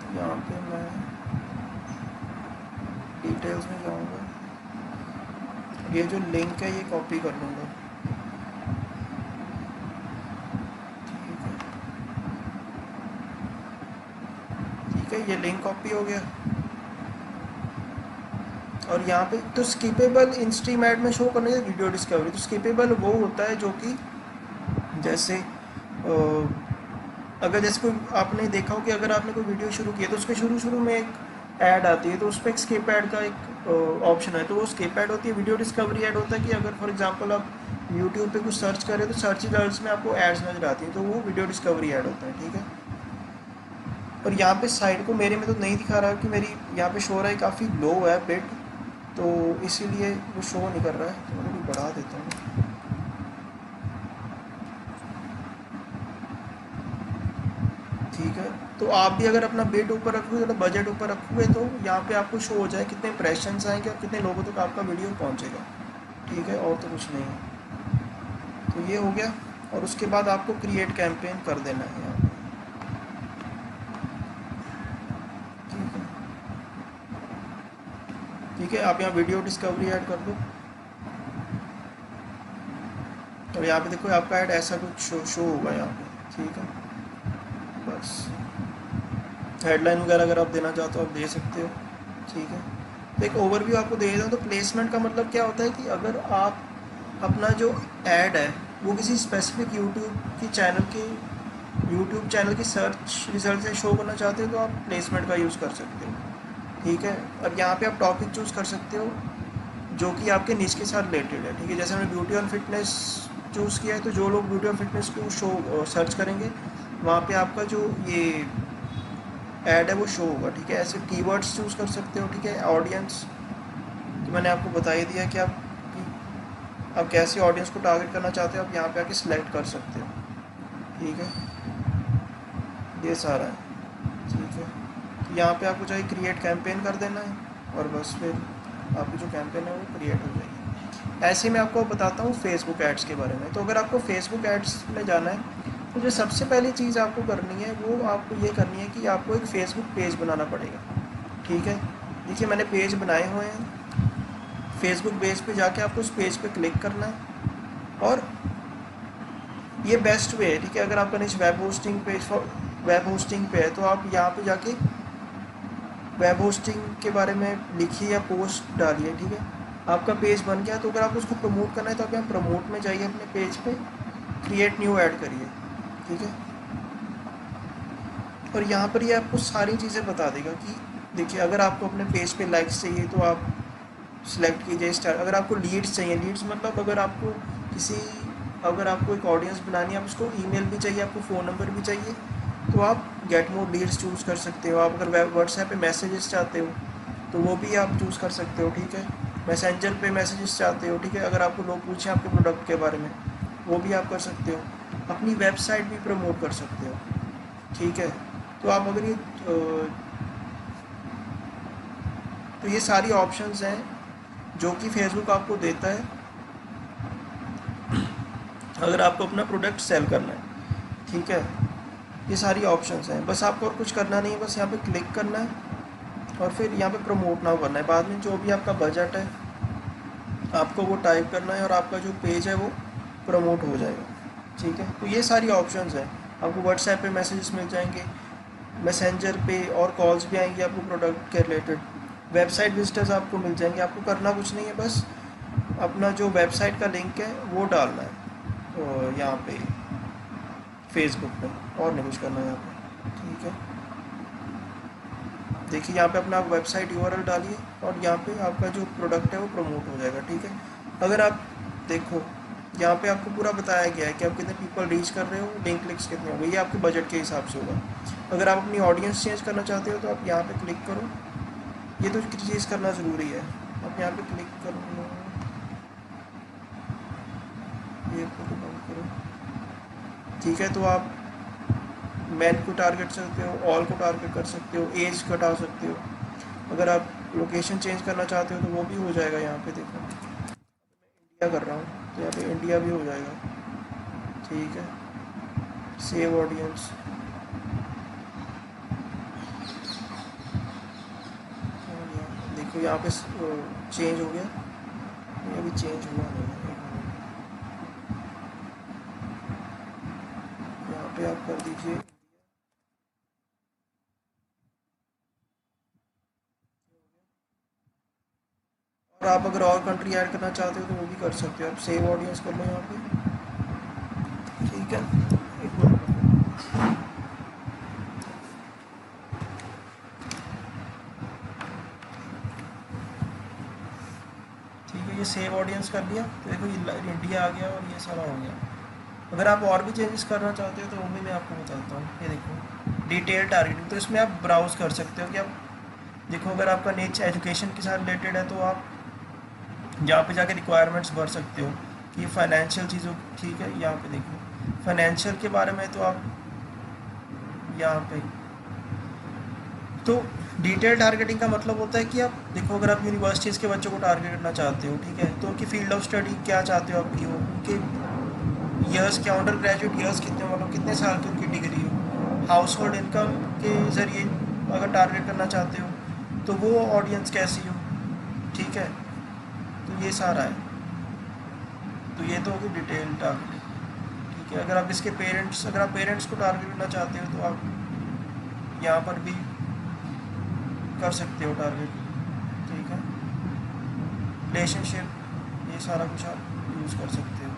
तो यहाँ पे मैं डिटेल्स में जाऊँगा, ये जो लिंक है ये कॉपी कर लूँगा, ठीक है। ठीक है, ये लिंक कॉपी हो गया। और यहाँ पे तो स्किपेबल इन स्ट्रीम ऐड में शो करने का वीडियो डिस्कवरी, तो स्किपेबल वो होता है जो कि जैसे अगर जैसे कोई आपने देखा हो कि अगर आपने कोई वीडियो शुरू किया तो उसके शुरू शुरू में एक ऐड आती है, तो उस पर एक स्किप ऐड का एक ऑप्शन है, तो वो स्किप ऐड होती है। वीडियो डिस्कवरी ऐड होता है कि अगर फॉर एग्जांपल आप यूट्यूब पे कुछ सर्च करें तो सर्च रिजल्ट्स में आपको एड्स नज़र आती हैं, तो वो वीडियो डिस्कवरी ऐड होता है, ठीक है। और यहाँ पे साइड को मेरे में तो नहीं दिखा रहा कि मेरी यहाँ पे शो रहा है काफ़ी लो है बिट, तो इसीलिए वो शो नहीं कर रहा है, तो मैं भी बढ़ा देता हूँ, ठीक है। तो आप भी अगर अपना बिट ऊपर रखोगे, मतलब बजट ऊपर रखोगे, तो यहाँ पे आपको शो हो जाए कितने इंप्रेशंस आएंगे और कितने लोगों तक आपका वीडियो पहुँचेगा, ठीक है। और तो कुछ नहीं है, तो ये हो गया। और उसके बाद आपको क्रिएट कैंपेन कर देना है यहाँ पे, ठीक है। ठीक है, आप यहाँ वीडियो डिस्कवरी ऐड कर दो, और यहाँ पे देखो आपका ऐड ऐसा कुछ शो होगा यहाँ पे, ठीक है। बस हेडलाइन वगैरह अगर आप देना चाहते हो आप दे सकते हो, ठीक है। तो एक ओवरव्यू आपको दे देता हूँ। तो प्लेसमेंट का मतलब क्या होता है कि अगर आप अपना जो ऐड है वो किसी स्पेसिफिक यूट्यूब चैनल की सर्च रिजल्ट से शो करना चाहते हो तो आप प्लेसमेंट का यूज़ कर सकते हो, ठीक है। और यहाँ पे आप टॉपिक चूज़ कर सकते हो जो कि आपके निश के साथ रिलेटेड है, ठीक है। जैसे हमने ब्यूटी और फिटनेस चूज़ किया है, तो जो लोग ब्यूटी और फिटनेस को शो सर्च करेंगे वहाँ पे आपका जो ये ऐड है वो शो होगा, ठीक है। ऐसे कीवर्ड्स चूज़ कर सकते हो, ठीक है। ऑडियंस तो मैंने आपको बता ही दिया कि आप कैसे ऑडियंस को टारगेट करना चाहते हो, आप यहाँ पे आके सिलेक्ट कर सकते हो, ठीक है। ये सारा है, ठीक है। तो यहाँ पे आपको चाहिए क्रिएट कैंपेन कर देना है और बस फिर आपकी जो कैंपेन है वो क्रिएट हो जाएगी। ऐसे मैं आपको बताता हूँ फेसबुक एड्स के बारे में। तो अगर आपको फेसबुक एड्स में जाना है तो जो सबसे पहली चीज़ आपको करनी है वो आपको ये करनी है कि आपको एक फ़ेसबुक पेज बनाना पड़ेगा, ठीक है। देखिए मैंने पेज बनाए हुए हैं, फेसबुक पेज पे जाके आपको उस पेज पे क्लिक करना है और ये बेस्ट वे है, ठीक है। अगर आपका निश वेब होस्टिंग पे है तो आप यहाँ पे जाके वेब होस्टिंग के बारे में लिखिए या पोस्ट डालिए, ठीक है। आपका पेज बन गया, तो अगर आप उसको प्रमोट करना है तो आप यहाँ प्रमोट में जाइए, अपने पेज पे क्रिएट न्यू ऐड करिए, ठीक है। और यहाँ पर ये आपको सारी चीज़ें बता देगा कि देखिए अगर आपको अपने पेज पे लाइक्स चाहिए तो आप सिलेक्ट कीजिए स्टार। अगर आपको लीड्स चाहिए, लीड्स मतलब अगर आपको एक ऑडियंस बनानी है, आप उसको ईमेल भी चाहिए, आपको फ़ोन नंबर भी चाहिए, तो आप गेट मोर लीड्स चूज़ कर सकते हो। आप अगर व्हाट्सएप पे मैसेजेस चाहते हो तो वो भी आप चूज़ कर सकते हो, ठीक है। मैसेंजर पे मैसेजेस चाहते हो, ठीक है। अगर आपको लोग पूछें आपके प्रोडक्ट के बारे में वो भी आप कर सकते हो। अपनी वेबसाइट भी प्रमोट कर सकते हो, ठीक है। तो आप अगर तो ये सारी ऑप्शंस हैं जो कि फेसबुक आपको देता है अगर आपको अपना प्रोडक्ट सेल करना है, ठीक है। ये सारी ऑप्शंस हैं, बस आपको और कुछ करना नहीं है, बस यहाँ पे क्लिक करना है और फिर यहाँ पे प्रमोट नाउ करना है। बाद में जो भी आपका बजट है आपको वो टाइप करना है और आपका जो पेज है वो प्रमोट हो जाएगा, ठीक है। तो ये सारी ऑप्शंस हैं। आपको व्हाट्सएप पे मैसेजेस मिल जाएंगे, मैसेंजर पे और कॉल्स भी आएंगी आपको प्रोडक्ट के रिलेटेड, वेबसाइट विजिटर्स आपको मिल जाएंगे। आपको करना कुछ नहीं है, बस अपना जो वेबसाइट का लिंक है वो डालना है और यहाँ पे फेसबुक पे, और नहीं कुछ करना है यहाँ पे, ठीक है। देखिए यहाँ पे अपना आप वेबसाइट यूआरएल डालिए और यहाँ पे आपका जो प्रोडक्ट है वो प्रमोट हो जाएगा, ठीक है। अगर आप देखो यहाँ पे आपको पूरा बताया गया है कि आप कितने पीपल रीच कर रहे हो, लिंक क्लिक्स कितने हो गए, ये आपके बजट के हिसाब से होगा। अगर आप अपनी ऑडियंस चेंज करना चाहते हो तो आप यहाँ पे क्लिक करो, ये तो चीज़ करना ज़रूरी है। आप यहाँ पे क्लिक करो, ये फोटो बंद करो, ठीक है। तो आप मैन को टारगेट करते हो, ऑल को टारगेट कर सकते हो, एज घटा सकते हो। अगर आप लोकेशन चेंज करना चाहते हो तो वो भी हो जाएगा। यहाँ पे देखो इंडिया कर रहा हूँ तो यहाँ पे इंडिया भी हो जाएगा, ठीक है। सेव ऑडियंस, देखो यहाँ पे चेंज हो गया, ये अभी चेंज हुआ नहीं है। यहाँ पे आप कर दीजिए, और आप अगर और कंट्री ऐड करना चाहते हो तो वो भी कर सकते हो। आप सेव ऑडियंस कर लो यहाँ पे, ठीक है। एक मिनट, ठीक है। ये सेव ऑडियंस कर लिया तो देखो ये इंडिया आ गया और ये सारा हो गया। अगर आप और भी चेंजेस करना चाहते हो तो वो भी मैं आपको बताता हूँ। ये देखो डिटेल टारगेटिंग, तो इसमें आप ब्राउज़ कर सकते हो कि आप देखो अगर आपका नीच एजुकेशन के साथ रिलेटेड है तो आप यहाँ पे जाके रिक्वायरमेंट्स भर सकते हो कि ये फाइनेंशियल चीज़ों, ठीक है। यहाँ पे देखो फाइनेंशियल के बारे में तो आप यहाँ पे, तो डिटेल टारगेटिंग का मतलब होता है कि आप देखो अगर आप यूनिवर्सिटीज़ के बच्चों को टारगेट करना चाहते हो, ठीक है, तो उनकी फील्ड ऑफ स्टडी क्या चाहते हो आपकी हो, उनके ईयर्स क्या, अंडर ग्रेजुएट ईयर्स कितने, मतलब कितने साल की उनकी डिग्री हो, हाउस होल्ड इनकम के ज़रिए अगर टारगेट करना चाहते हो तो वो ऑडियंस कैसी हो, ठीक है। तो ये सारा है, तो ये तो होगी डिटेल टारगेटिंग, ठीक है। अगर आप इसके पेरेंट्स, अगर आप पेरेंट्स को टारगेट करना चाहते हो तो आप यहाँ पर भी कर सकते हो टारगेट, ठीक है। रिलेशनशिप, ये सारा कुछ आप यूज़ कर सकते हो।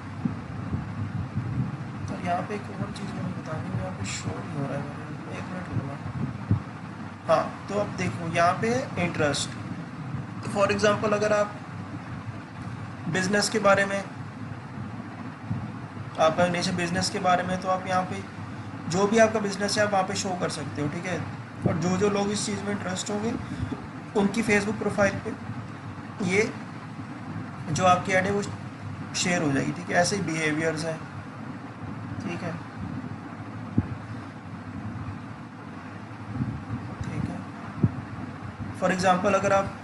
और यहाँ पे एक और चीज़ मैंने बतानी है, यहाँ पे शो नहीं हो रहा है मेरे, एक मिनट रुकना। हाँ, तो अब देखो यहाँ पे है इंटरेस्ट। तो फॉर एग्जांपल अगर आप बिजनेस के बारे में, आपका नेचर बिजनेस के बारे में, तो आप यहाँ पे जो भी आपका बिजनेस है आप वहाँ पे शो कर सकते हो, ठीक है। और जो जो लोग इस चीज़ में इंटरेस्ट होंगे उनकी फेसबुक प्रोफाइल पे ये जो आपकी ऐड है वो शेयर हो जाएगी, ठीक है। ऐसे ही बिहेवियर्स हैं, ठीक है, ठीक है। फॉर एग्जांपल अगर आप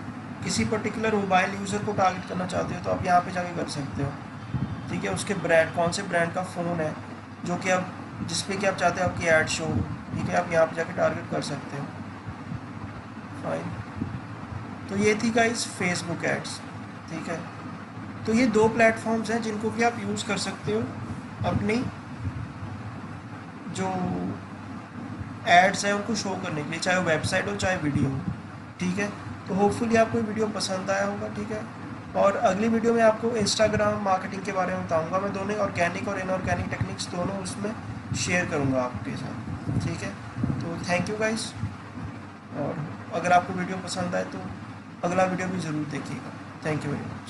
किसी पर्टिकुलर मोबाइल यूज़र को टारगेट करना चाहते हो तो आप यहाँ पे जाके कर सकते हो, ठीक है। उसके ब्रांड, कौन से ब्रांड का फ़ोन है जो कि आप, जिस पे कि आप चाहते हो आपकी ऐड शो, ठीक है, आप यहाँ पे जाके टारगेट कर सकते हो, फाइन। तो ये थी गाइस फेसबुक एड्स, ठीक है। तो ये दो प्लेटफॉर्म्स हैं जिनको कि आप यूज़ कर सकते हो अपनी जो एड्स हैं उनको शो करने के लिए, चाहे वो वेबसाइट हो चाहे वीडियो हो, ठीक है। तो होपफुली आपको ये वीडियो पसंद आया होगा, ठीक है। और अगली वीडियो में आपको इंस्टाग्राम मार्केटिंग के बारे में बताऊंगा। मैं दोनों ऑर्गेनिक और इनऑर्गेनिक टेक्निक्स दोनों उसमें शेयर करूंगा आपके साथ, ठीक है। तो थैंक यू गाइस, और अगर आपको वीडियो पसंद आए तो अगला वीडियो भी ज़रूर देखिएगा। Thank you very much.